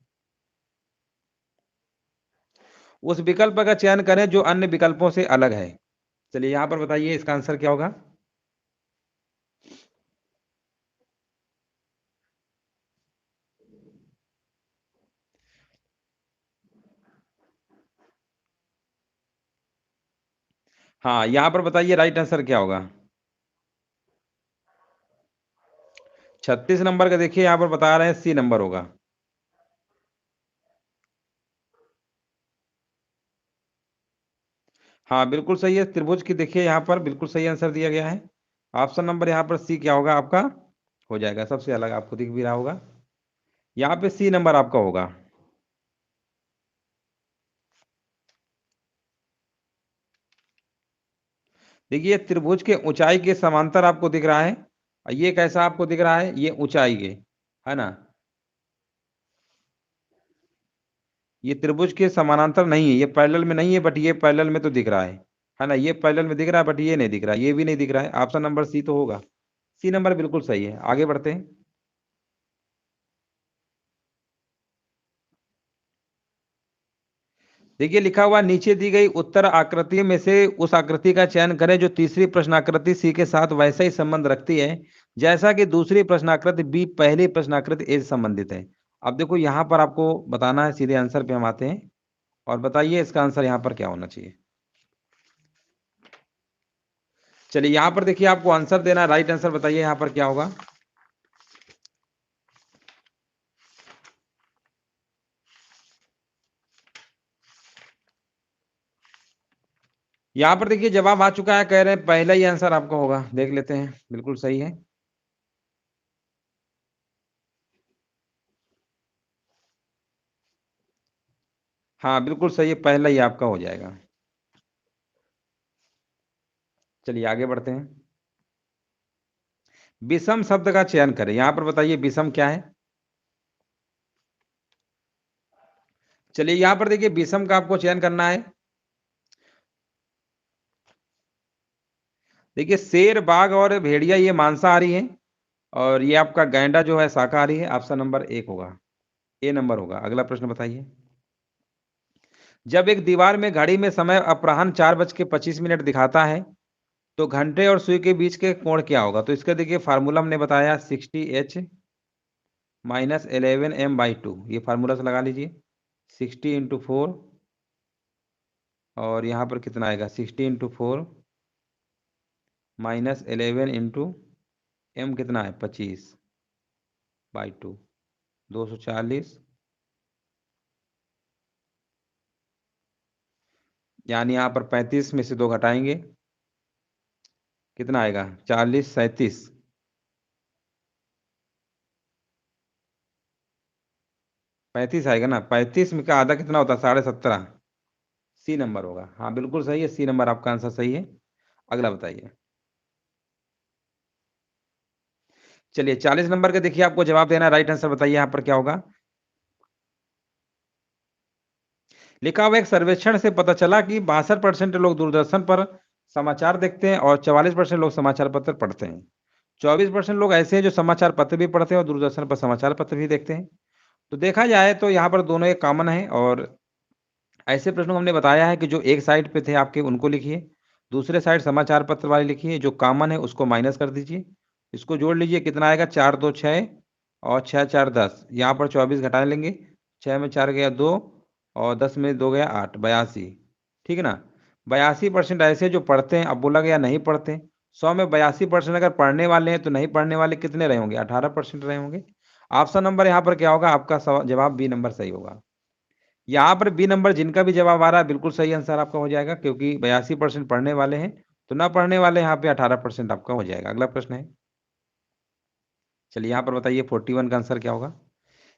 उस विकल्प का चयन करें जो अन्य विकल्पों से अलग है। चलिए यहाँ पर बताइए इसका आंसर क्या होगा। हाँ यहाँ पर बताइए राइट आंसर क्या होगा। 36 नंबर का देखिए यहाँ पर बता रहे हैं सी नंबर होगा। हाँ बिल्कुल सही है, त्रिभुज की देखिए यहाँ पर बिल्कुल सही आंसर दिया गया है। ऑप्शन नंबर यहाँ पर सी क्या होगा आपका, हो जाएगा। सबसे अलग आपको दिख भी रहा होगा, यहाँ पे सी नंबर आपका होगा। देखिए त्रिभुज के ऊंचाई के समांतर आपको दिख रहा है, और ये कैसा आपको दिख रहा है, ये ऊंचाई के, है ना। ये त्रिभुज के समानांतर नहीं है, ये पैरेलल में नहीं है, बट ये पैरेलल में तो दिख रहा है ना। ये पैरेलल में दिख रहा है, बट ये नहीं दिख रहा, ये भी नहीं दिख रहा है। ऑप्शन नंबर सी तो होगा, सी नंबर बिल्कुल सही है। आगे बढ़ते हैं। देखिए लिखा हुआ नीचे दी गई उत्तर आकृति में से उस आकृति का चयन करें जो तीसरी प्रश्नाकृति सी के साथ वैसा ही संबंध रखती है जैसा कि दूसरी प्रश्नाकृति बी पहली प्रश्नाकृति ए से संबंधित है। अब देखो यहाँ पर आपको बताना है, सीधे आंसर पे हम आते हैं, और बताइए इसका आंसर यहाँ पर क्या होना चाहिए। चलिए यहाँ पर देखिए आपको आंसर देना है, राइट आंसर बताइए यहाँ पर क्या होगा। यहाँ पर देखिए जवाब आ चुका है, कह रहे हैं पहला ही आंसर आपका होगा। देख लेते हैं, बिल्कुल सही है। हाँ बिल्कुल सही है, पहला ही आपका हो जाएगा। चलिए आगे बढ़ते हैं। विषम शब्द का चयन करें, यहां पर बताइए विषम क्या है। चलिए यहां पर देखिए विषम का आपको चयन करना है। देखिए शेर, बाघ और भेड़िया ये मांसाहारी हैं, और ये आपका गैंडा जो है शाकाहारी है। ऑप्शन नंबर एक होगा, ए नंबर होगा। अगला प्रश्न बताइए। जब एक दीवार में घड़ी में समय अपराह्न 4:25 दिखाता है तो घंटे और सुई के बीच के कोण क्या होगा। तो इसका देखिए फार्मूला हमने बताया 60h माइनस 11m/2, ये फार्मूला से लगा लीजिए। 60 × 4, और यहाँ पर कितना आएगा 60 × 4 माइनस 11 × m कितना है 25/2, 240, यानी यहाँ पर 35 में से 2 घटाएंगे, कितना आएगा 40, 37, 35 आएगा ना। 35 में का आधा कितना होता है 17.5, सी नंबर होगा। हाँ बिल्कुल सही है, सी नंबर आपका आंसर सही है। अगला बताइए। चलिए 40 नंबर का देखिए आपको जवाब देना है, राइट आंसर बताइए यहाँ पर क्या होगा। लिखा हुआ एक सर्वेक्षण से पता चला कि 62% लोग दूरदर्शन पर समाचार देखते हैं और 44% लोग समाचार पत्र पढ़ते हैं। 24% लोग ऐसे हैं जो समाचार पत्र भी पढ़ते हैं और दूरदर्शन पर समाचार पत्र भी देखते हैं। तो देखा जाए तो यहाँ पर दोनों एक कॉमन है, और ऐसे प्रश्नों को हमने बताया है कि जो एक साइड पे थे आपके उनको लिखिए, दूसरे साइड समाचार पत्र वाले लिखिए, जो कॉमन है उसको माइनस कर दीजिए, इसको जोड़ लीजिए, कितना आएगा 4 2 6 और 6 4 10, यहाँ पर 24 घटा लेंगे, 6 में 4 गया 2 और 10 में 2 गया 8, 82। ठीक है ना। 82% ऐसे जो पढ़ते हैं। अब बोला गया नहीं पढ़ते, 100 में 82% अगर पढ़ने वाले हैं तो नहीं पढ़ने वाले कितने रहे होंगे, 18% रहे होंगे। ऑप्शन नंबर यहाँ पर क्या होगा, आपका जवाब बी नंबर सही होगा। यहाँ पर बी नंबर जिनका भी जवाब आ रहा है बिल्कुल सही आंसर आपका हो जाएगा, क्योंकि 82% पढ़ने वाले हैं, तो ना पढ़ने वाले यहाँ पे 18% आपका हो जाएगा। अगला प्रश्न है। चलिए यहाँ पर बताइए 41 का आंसर क्या होगा।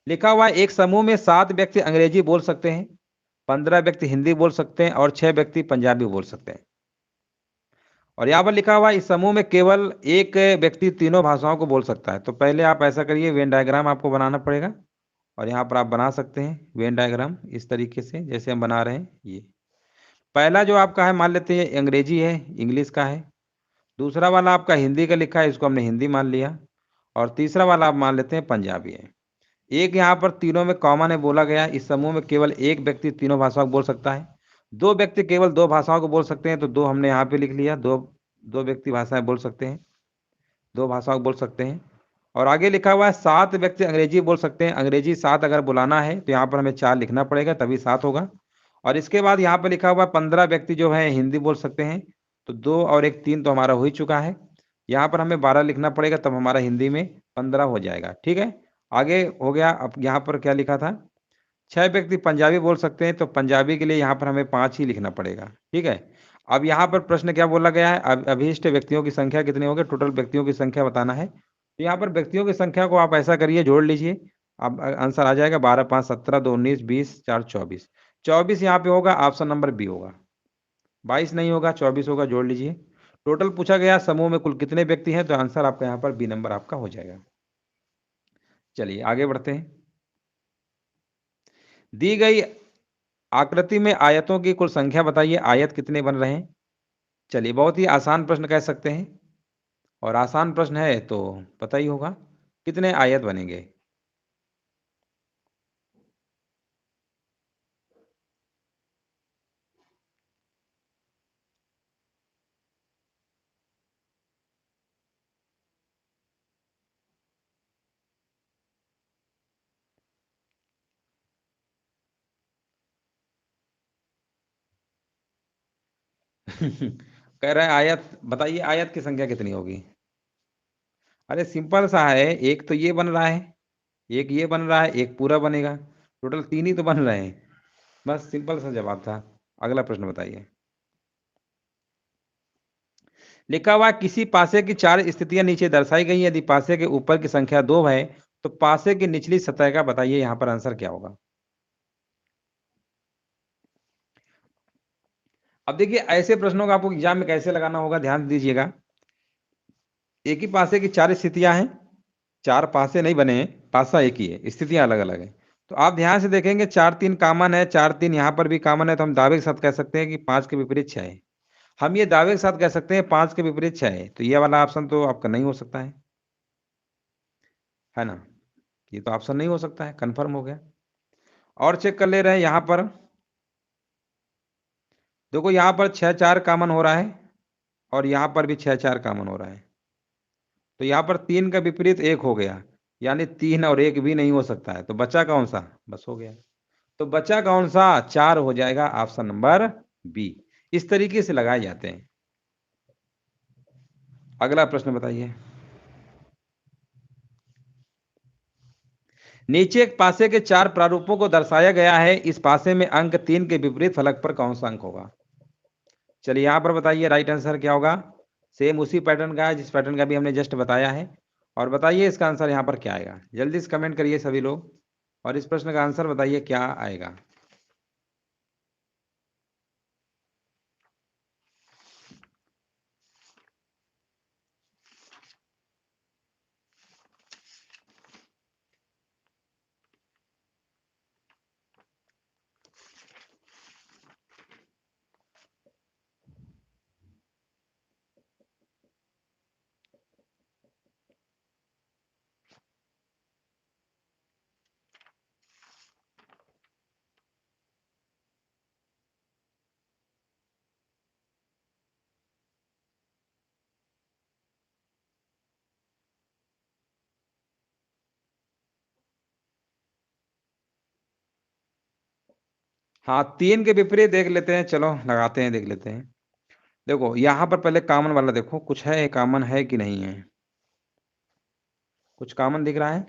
लिखा हुआ है एक समूह में 7 व्यक्ति अंग्रेजी बोल सकते हैं, 15 व्यक्ति हिंदी बोल सकते हैं और 6 व्यक्ति पंजाबी बोल सकते हैं। और यहाँ पर लिखा हुआ है इस समूह में केवल एक व्यक्ति तीनों भाषाओं को बोल सकता है। तो पहले आप ऐसा करिए, वेन डायग्राम आपको बनाना पड़ेगा, और यहाँ पर आप बना सकते हैं वेन डायग्राम इस तरीके से जैसे हम बना रहे हैं। ये पहला जो आपका है मान लेते हैं अंग्रेजी है, इंग्लिश का है। दूसरा वाला आपका हिंदी का लिखा है, इसको हमने हिंदी मान लिया। और तीसरा वाला आप मान लेते हैं पंजाबी है। एक यहाँ पर तीनों में कॉमन है, बोला गया इस समूह में केवल एक व्यक्ति तीनों भाषाओं को बोल सकता है। दो व्यक्ति केवल दो भाषाओं को बोल सकते हैं, तो दो हमने यहाँ पे लिख लिया, दो दो व्यक्ति भाषाएं बोल सकते हैं, दो भाषाओं को बोल सकते हैं। और आगे लिखा हुआ है 7 व्यक्ति अंग्रेजी बोल सकते हैं। अंग्रेजी 7 अगर बुलाना है तो यहाँ पर हमें 4 लिखना पड़ेगा, तभी 7 होगा। और इसके बाद यहाँ पर लिखा हुआ 15 व्यक्ति जो है हिंदी बोल सकते हैं, तो 2 और 1 3 तो हमारा हो ही चुका है। यहाँ पर हमें 12 लिखना पड़ेगा, तब हमारा हिंदी में 15 हो जाएगा। ठीक है, आगे हो गया। अब यहाँ पर क्या लिखा था, 6 व्यक्ति पंजाबी बोल सकते हैं, तो पंजाबी के लिए यहाँ पर हमें 5 ही लिखना पड़ेगा। ठीक है, अब यहाँ पर प्रश्न क्या बोला गया है, अभीष्ट व्यक्तियों की संख्या कितनी होगी, टोटल व्यक्तियों की संख्या बताना है। तो यहाँ पर व्यक्तियों की संख्या को आप ऐसा करिए, जोड़ लीजिए। अब आंसर आ जाएगा 12 5 17 2 19 20 4 24। 24 यहाँ पे होगा, ऑप्शन नंबर बी होगा। 22 नहीं होगा, 24 होगा, जोड़ लीजिए। टोटल पूछा गया समूह में कुल कितने व्यक्ति हैं, तो आंसर आपका यहाँ पर बी नंबर आपका हो जाएगा। चलिए आगे बढ़ते हैं। दी गई आकृति में आयतों की कुल संख्या बताइए, आयत कितने बन रहे हैं। चलिए, बहुत ही आसान प्रश्न कह सकते हैं, और आसान प्रश्न है तो पता ही होगा कितने आयत बनेंगे। कह रहा है आयत बताइए, आयत की संख्या कितनी होगी। अरे सिंपल सा है, एक तो ये बन रहा है, एक ये बन रहा है, एक पूरा बनेगा, टोटल 3 ही तो बन रहे हैं। बस सिंपल सा जवाब था। अगला प्रश्न बताइए। लिखा हुआ किसी पासे की 4 स्थितियां नीचे दर्शाई गई हैं। यदि पासे के ऊपर की संख्या 2 है, तो पासे की निचली सतह का बताइए, यहाँ पर आंसर क्या होगा। अब देखिए, ऐसे प्रश्नों का आपको एग्जाम में कैसे लगाना होगा, ध्यान दीजिएगा। एक ही पासे की 4 स्थितियां हैं, 4 पासे नहीं बने हैं, पासा एक ही है, स्थितियां अलग अलग है। तो आप ध्यान से देखेंगे, 4 3 कॉमन है, 4 3 यहाँ पर भी कॉमन है, तो हम दावे के साथ कह सकते हैं कि 5 के विपरीत 6 है। हम ये दावे के साथ कह सकते हैं 5 के विपरीत 6 है, तो ये वाला ऑप्शन तो आपका नहीं हो सकता है ना। ये तो ऑप्शन नहीं हो सकता है, कंफर्म हो गया। और चेक कर ले रहे हैं यहाँ पर। देखो यहाँ पर 6 4 कॉमन हो रहा है, और यहाँ पर भी 6 4 कॉमन हो रहा है, तो यहाँ पर 3 का विपरीत 1 हो गया, यानी 3 और 1 भी नहीं हो सकता है, तो बचा कौन सा, बस हो गया। तो बचा कौन सा, 4 हो जाएगा, ऑप्शन नंबर बी। इस तरीके से लगाए जाते हैं। अगला प्रश्न बताइए। नीचे एक पासे के 4 प्रारूपों को दर्शाया गया है, इस पासे में अंक 3 के विपरीत फलक पर कौन सा अंक होगा। चलिए यहाँ पर बताइए राइट आंसर क्या होगा। सेम उसी पैटर्न का है जिस पैटर्न का भी हमने जस्ट बताया है, और बताइए इसका आंसर यहाँ पर क्या आएगा। जल्दी से कमेंट करिए सभी लोग, और इस प्रश्न का आंसर बताइए क्या आएगा। हाँ, 3 के विपरीत देख लेते हैं, चलो लगाते हैं, देख लेते हैं। देखो यहाँ पर पहले कॉमन वाला देखो, कुछ है कॉमन है कि नहीं है, कुछ कॉमन दिख रहा है।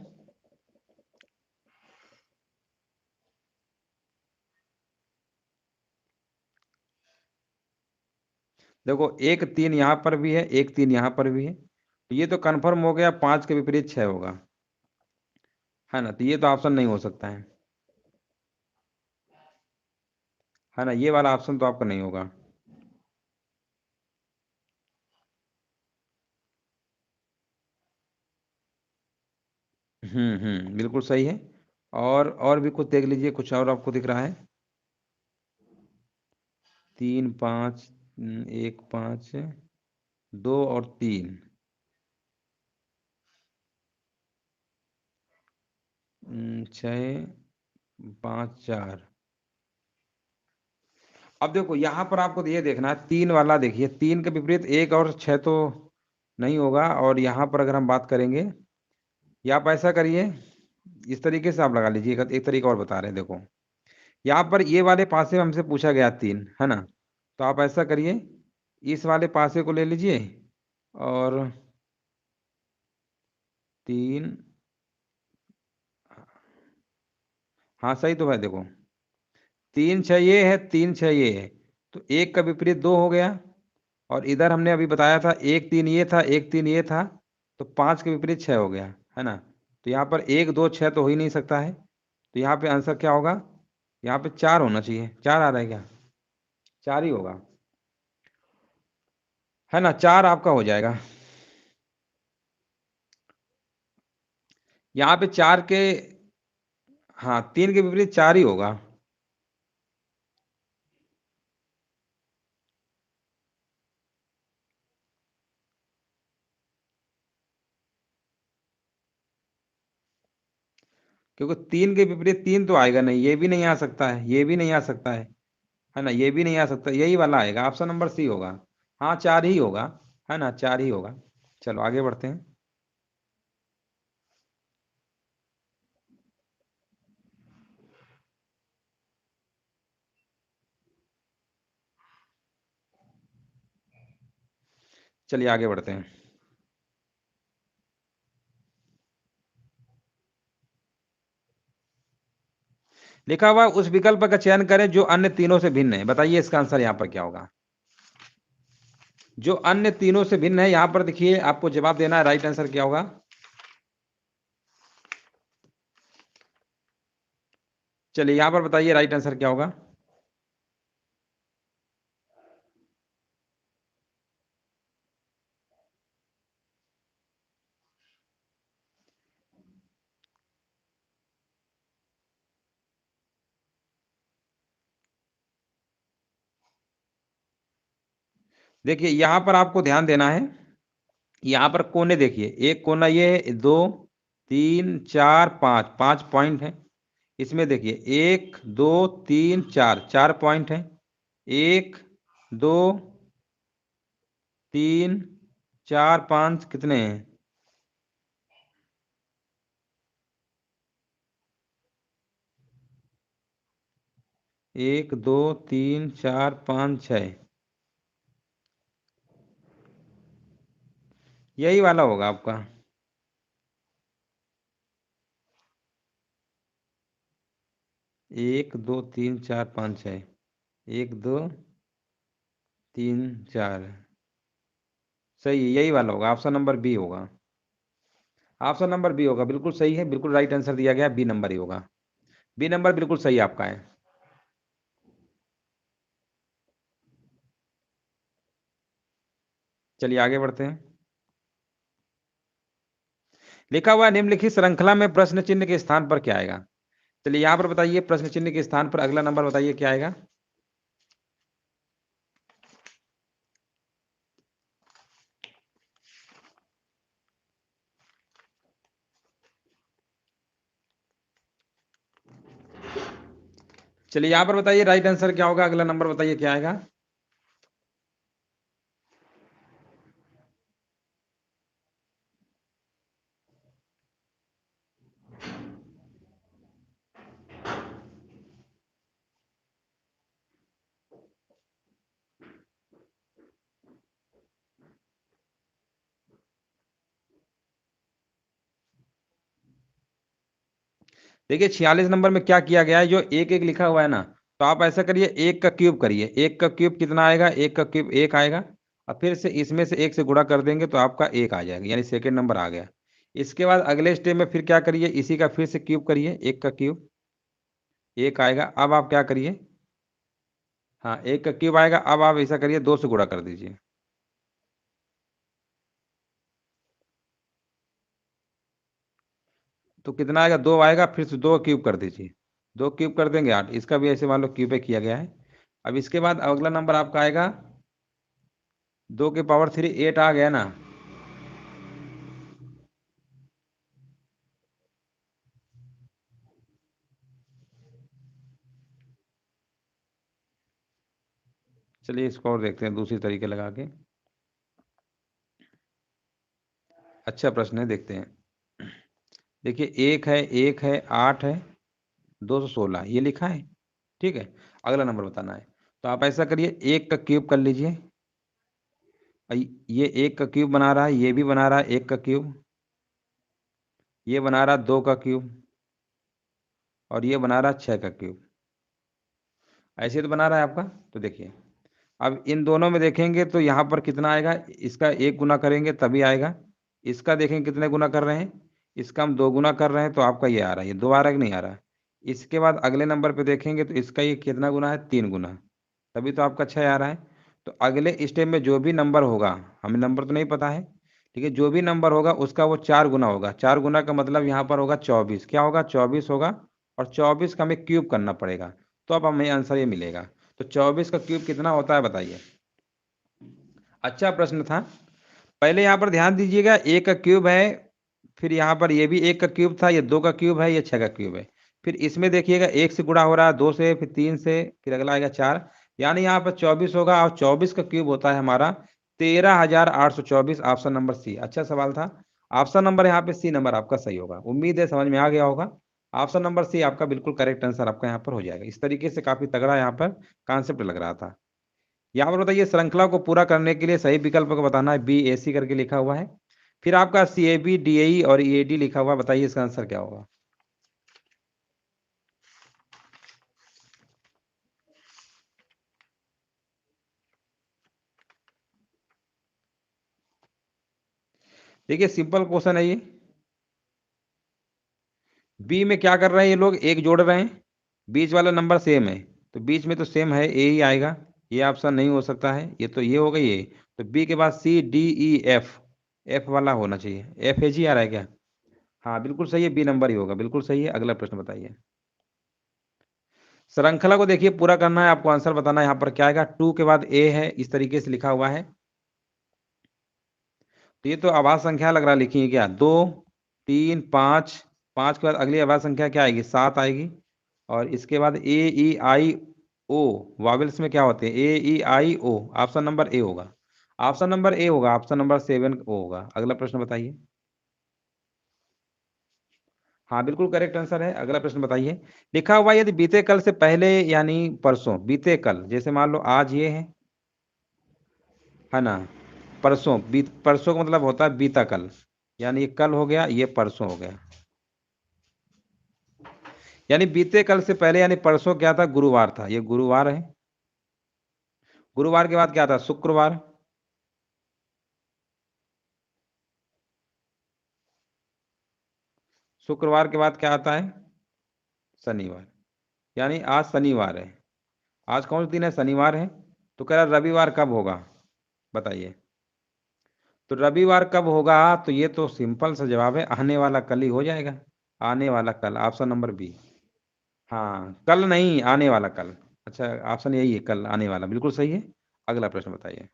देखो एक 3 यहाँ पर भी है, एक 3 यहाँ पर भी है, तो ये तो कंफर्म हो गया 5 के विपरीत 6 होगा, है ना। तो ये तो ऑप्शन नहीं हो सकता है ना, ये वाला ऑप्शन तो आपका नहीं होगा। बिल्कुल सही है। और भी कुछ देख लीजिए, कुछ और आपको दिख रहा है। 3 5 1 5 2 और 3 6 5 4। अब देखो यहाँ पर आपको ये देखना है, 3 वाला देखिए, 3 के विपरीत 1 और 6 तो नहीं होगा। और यहाँ पर अगर हम बात करेंगे, या आप ऐसा करिए, इस तरीके से आप लगा लीजिए, एक तरीका और बता रहे हैं। देखो यहाँ पर ये वाले पासे हमसे पूछा गया 3, है ना, तो आप ऐसा करिए, इस वाले पासे को ले लीजिए, और 3, हाँ सही तो है, देखो 3 6 ये है, 3 6 ये है, तो एक का विपरीत 2 हो गया। और इधर हमने अभी बताया था 1 3 ये था, 1 3 ये था, तो 5 के विपरीत 6 हो गया, है ना। तो यहाँ पर 1 2 6 तो हो ही नहीं सकता है, तो यहाँ पे आंसर क्या होगा, यहाँ पे 4 होना चाहिए। 4 आ रहा है क्या, 4 ही होगा, है ना, 4 आपका हो जाएगा। यहाँ पे 4 के, हाँ 3 के विपरीत 4 ही होगा। क्योंकि 3 के विपरीत 3 तो आएगा नहीं, ये भी नहीं आ सकता है, ये भी नहीं आ सकता है ना, ये भी नहीं आ सकता, यही वाला आएगा, ऑप्शन नंबर सी होगा। हाँ 4 ही होगा, है ना, 4 ही होगा। चलो आगे बढ़ते हैं। चलिए आगे बढ़ते हैं। लिखा हुआ उस विकल्प का चयन करें जो अन्य तीनों से भिन्न है। बताइए इसका आंसर यहाँ पर क्या होगा। जो अन्य तीनों से भिन्न है, यहाँ पर देखिए आपको जवाब देना है, राइट आंसर क्या होगा। चलिए यहाँ पर बताइए राइट आंसर क्या होगा। देखिए यहाँ पर आपको ध्यान देना है, यहाँ पर कोने देखिए, एक कोना ये है, 2 3 4 5, 5 पॉइंट है। इसमें देखिए 1 2 3 4, 4 पॉइंट है। 1 2 3 4 5 कितने हैं, 1 2 3 4 5 6, यही वाला होगा आपका। 1 2 3 4 5 6, 1 2 3 4, सही है, यही वाला होगा, ऑप्शन नंबर बी होगा। ऑप्शन नंबर बी होगा, बिल्कुल सही है, बिल्कुल राइट आंसर दिया गया, बी नंबर ही होगा। बी नंबर बिल्कुल सही आपका है। चलिए आगे बढ़ते हैं। लिखा हुआ निम्नलिखित श्रृंखला में प्रश्न चिन्ह के स्थान पर क्या आएगा। चलिए यहाँ पर बताइए, प्रश्न चिन्ह के स्थान पर अगला नंबर बताइए क्या आएगा। चलिए यहाँ पर बताइए राइट आंसर क्या होगा, अगला नंबर बताइए क्या आएगा। देखिए 46 नंबर में क्या किया गया है, जो एक एक लिखा हुआ है ना, तो आप ऐसा करिए, एक का क्यूब करिए, एक का क्यूब कितना आएगा, एक का क्यूब एक आएगा, और फिर से इसमें से एक से गुणा कर देंगे तो आपका एक आ जाएगा, यानी सेकेंड नंबर आ गया। इसके बाद अगले स्टेप में फिर क्या करिए, इसी का फिर से क्यूब करिए, एक का क्यूब एक आएगा। अब आप क्या करिए, हाँ एक का क्यूब आएगा, अब आप ऐसा करिए, दो से गुणा कर दीजिए, तो कितना आएगा, दो आएगा, फिर से दो क्यूब कर दीजिए, दो क्यूब कर देंगे 8, इसका भी ऐसे मान लो क्यूब किया गया है। अब इसके बाद अगला नंबर आपका आएगा 2 की पावर 3 8 आ गया ना। चलिए इसको और देखते हैं दूसरी तरीके लगा के। अच्छा प्रश्न है, देखते हैं। देखिए एक है 8 है 216 ये लिखा है, ठीक है। अगला नंबर बताना है, तो आप ऐसा करिए, एक का क्यूब कर लीजिए। ये एक का क्यूब बना रहा है, ये भी बना रहा है एक का क्यूब, ये बना रहा 2 का क्यूब और ये बना रहा 6 का क्यूब। ऐसे तो बना रहा है आपका। तो देखिए अब इन दोनों में देखेंगे तो यहाँ पर कितना आएगा, इसका 1 गुना करेंगे तभी आएगा। इसका देखेंगे कितने गुना कर रहे हैं, इसका हम 2 गुना कर रहे हैं तो आपका ये आ रहा है। ये 2 आ रहा है कि नहीं आ रहा है। इसके बाद अगले नंबर पे देखेंगे तो इसका ये कितना गुना है, 3 गुना, तभी तो आपका 6 आ रहा है। तो अगले स्टेप में जो भी नंबर होगा, हमें नंबर तो नहीं पता है, ठीक है, जो भी नंबर होगा उसका वो 4 गुना होगा। 4 गुना का मतलब यहाँ पर होगा 24। क्या होगा, 24 होगा। और 24 का हमें क्यूब करना पड़ेगा, तो अब हमें आंसर ये मिलेगा। तो 24 का क्यूब कितना होता है बताइए। अच्छा प्रश्न था। पहले यहाँ पर ध्यान दीजिएगा, 1 का क्यूब है, फिर यहाँ पर ये भी 1 का क्यूब था, ये 2 का क्यूब है, ये 6 का क्यूब है। फिर इसमें देखिएगा 1 से गुणा हो रहा है, 2 से, फिर 3 से, फिर अगला आएगा 4, यानी यहाँ पर 24 होगा। और 24 का क्यूब होता है हमारा 13,824। Option number C. अच्छा सवाल था। ऑप्शन नंबर यहाँ पे सी नंबर आपका सही होगा। उम्मीद है समझ में आ गया होगा। ऑप्शन नंबर सी आपका बिल्कुल करेक्ट आंसर आपका यहाँ पर हो जाएगा। इस तरीके से काफी तगड़ा यहाँ पर कॉन्सेप्ट लग रहा था। यहाँ पर बताइए, श्रृंखला को पूरा करने के लिए सही विकल्प को बताना है। बी ए सी करके लिखा हुआ है, फिर आपका सी ए बी डी ए और ई ए डी लिखा हुआ है। बताइए इसका आंसर क्या होगा। देखिए सिंपल क्वेश्चन है ये। बी में क्या कर रहे हैं ये लोग, एक जोड़ रहे हैं, बीच वाला नंबर सेम है, तो बीच में तो सेम है, ए ही आएगा। ये ऑप्शन नहीं हो सकता है, ये तो ये हो गई ये। तो बी के बाद C D E F, F वाला होना चाहिए। एफ ए जी आ रहा है क्या। हाँ बिल्कुल सही है, बी नंबर ही होगा, बिल्कुल सही है। अगला प्रश्न बताइए। श्रृंखला को देखिए पूरा करना है आपको, आंसर बताना है। यहाँ पर क्या आएगा, 2 के बाद ए है, इस तरीके से लिखा हुआ है। तो ये तो आवाज संख्या लग रहा है, लिखी है क्या, 2 3 5। 5 के बाद अगली आवाज संख्या क्या आएगी, 7 आएगी। और इसके बाद ए ई आई ओ, वावेल्स में क्या होते हैं, ए ई आई ओ। ऑप्शन नंबर ए होगा, ऑप्शन नंबर ए होगा, ऑप्शन नंबर 7 ओ होगा। अगला प्रश्न बताइए। हाँ बिल्कुल करेक्ट आंसर है। अगला प्रश्न बताइए। लिखा हुआ है, यदि बीते कल से पहले यानी परसों, बीते कल जैसे मान लो आज ये है ना, परसों, बीत, परसों का मतलब होता है बीता कल, यानी ये कल हो गया, ये परसों हो गया। यानी बीते कल से पहले यानी परसों क्या था, गुरुवार था, ये गुरुवार है। गुरुवार के बाद क्या था, शुक्रवार। शुक्रवार के बाद क्या आता है, शनिवार। यानी आज शनिवार है। आज कौन सा दिन है, शनिवार है। तो कह रहा रविवार कब होगा, बताइए। तो रविवार कब होगा, तो ये तो सिंपल सा जवाब है, आने वाला कल ही हो जाएगा। आने वाला कल, ऑप्शन नंबर बी। हाँ कल नहीं, आने वाला कल। अच्छा ऑप्शन यही है, कल आने वाला, बिल्कुल सही है। अगला प्रश्न बताइए।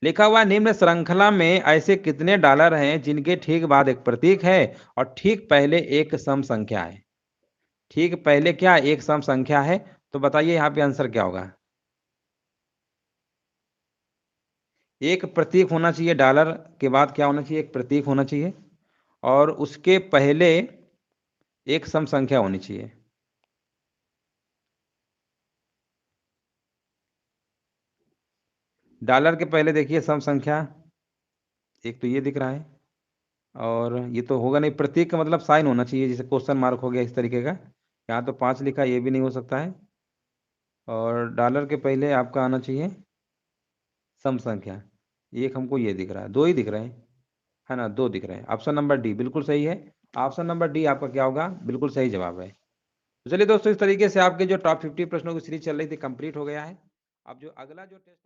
लिखा हुआ है, निम्न श्रृंखला में ऐसे कितने डॉलर हैं जिनके ठीक बाद एक प्रतीक है और ठीक पहले एक सम संख्या है। ठीक पहले क्या, एक सम संख्या है। तो बताइए यहाँ पे आंसर क्या होगा। एक प्रतीक होना चाहिए, डॉलर के बाद क्या होना चाहिए, एक प्रतीक होना चाहिए, और उसके पहले एक सम संख्या होनी चाहिए। डॉलर के पहले देखिए सम संख्या, एक तो ये दिख रहा है, और ये तो होगा नहीं। प्रतीक का मतलब साइन होना चाहिए, जैसे क्वेश्चन मार्क हो गया इस तरीके का। यहाँ तो 5 लिखा, ये भी नहीं हो सकता है। और डॉलर के पहले आपका आना चाहिए सम संख्या। एक हमको ये दिख रहा है, 2 ही दिख रहे हैं, है ना, 2 दिख रहे हैं। ऑप्शन नंबर डी बिल्कुल सही है। ऑप्शन नंबर डी आपका क्या होगा, बिल्कुल सही जवाब है। तो चलिए दोस्तों, इस तरीके से आपके जो टॉप 50 प्रश्नों की सीरीज चल रही थी कंप्लीट हो गया है। अब जो अगला जो टेस्ट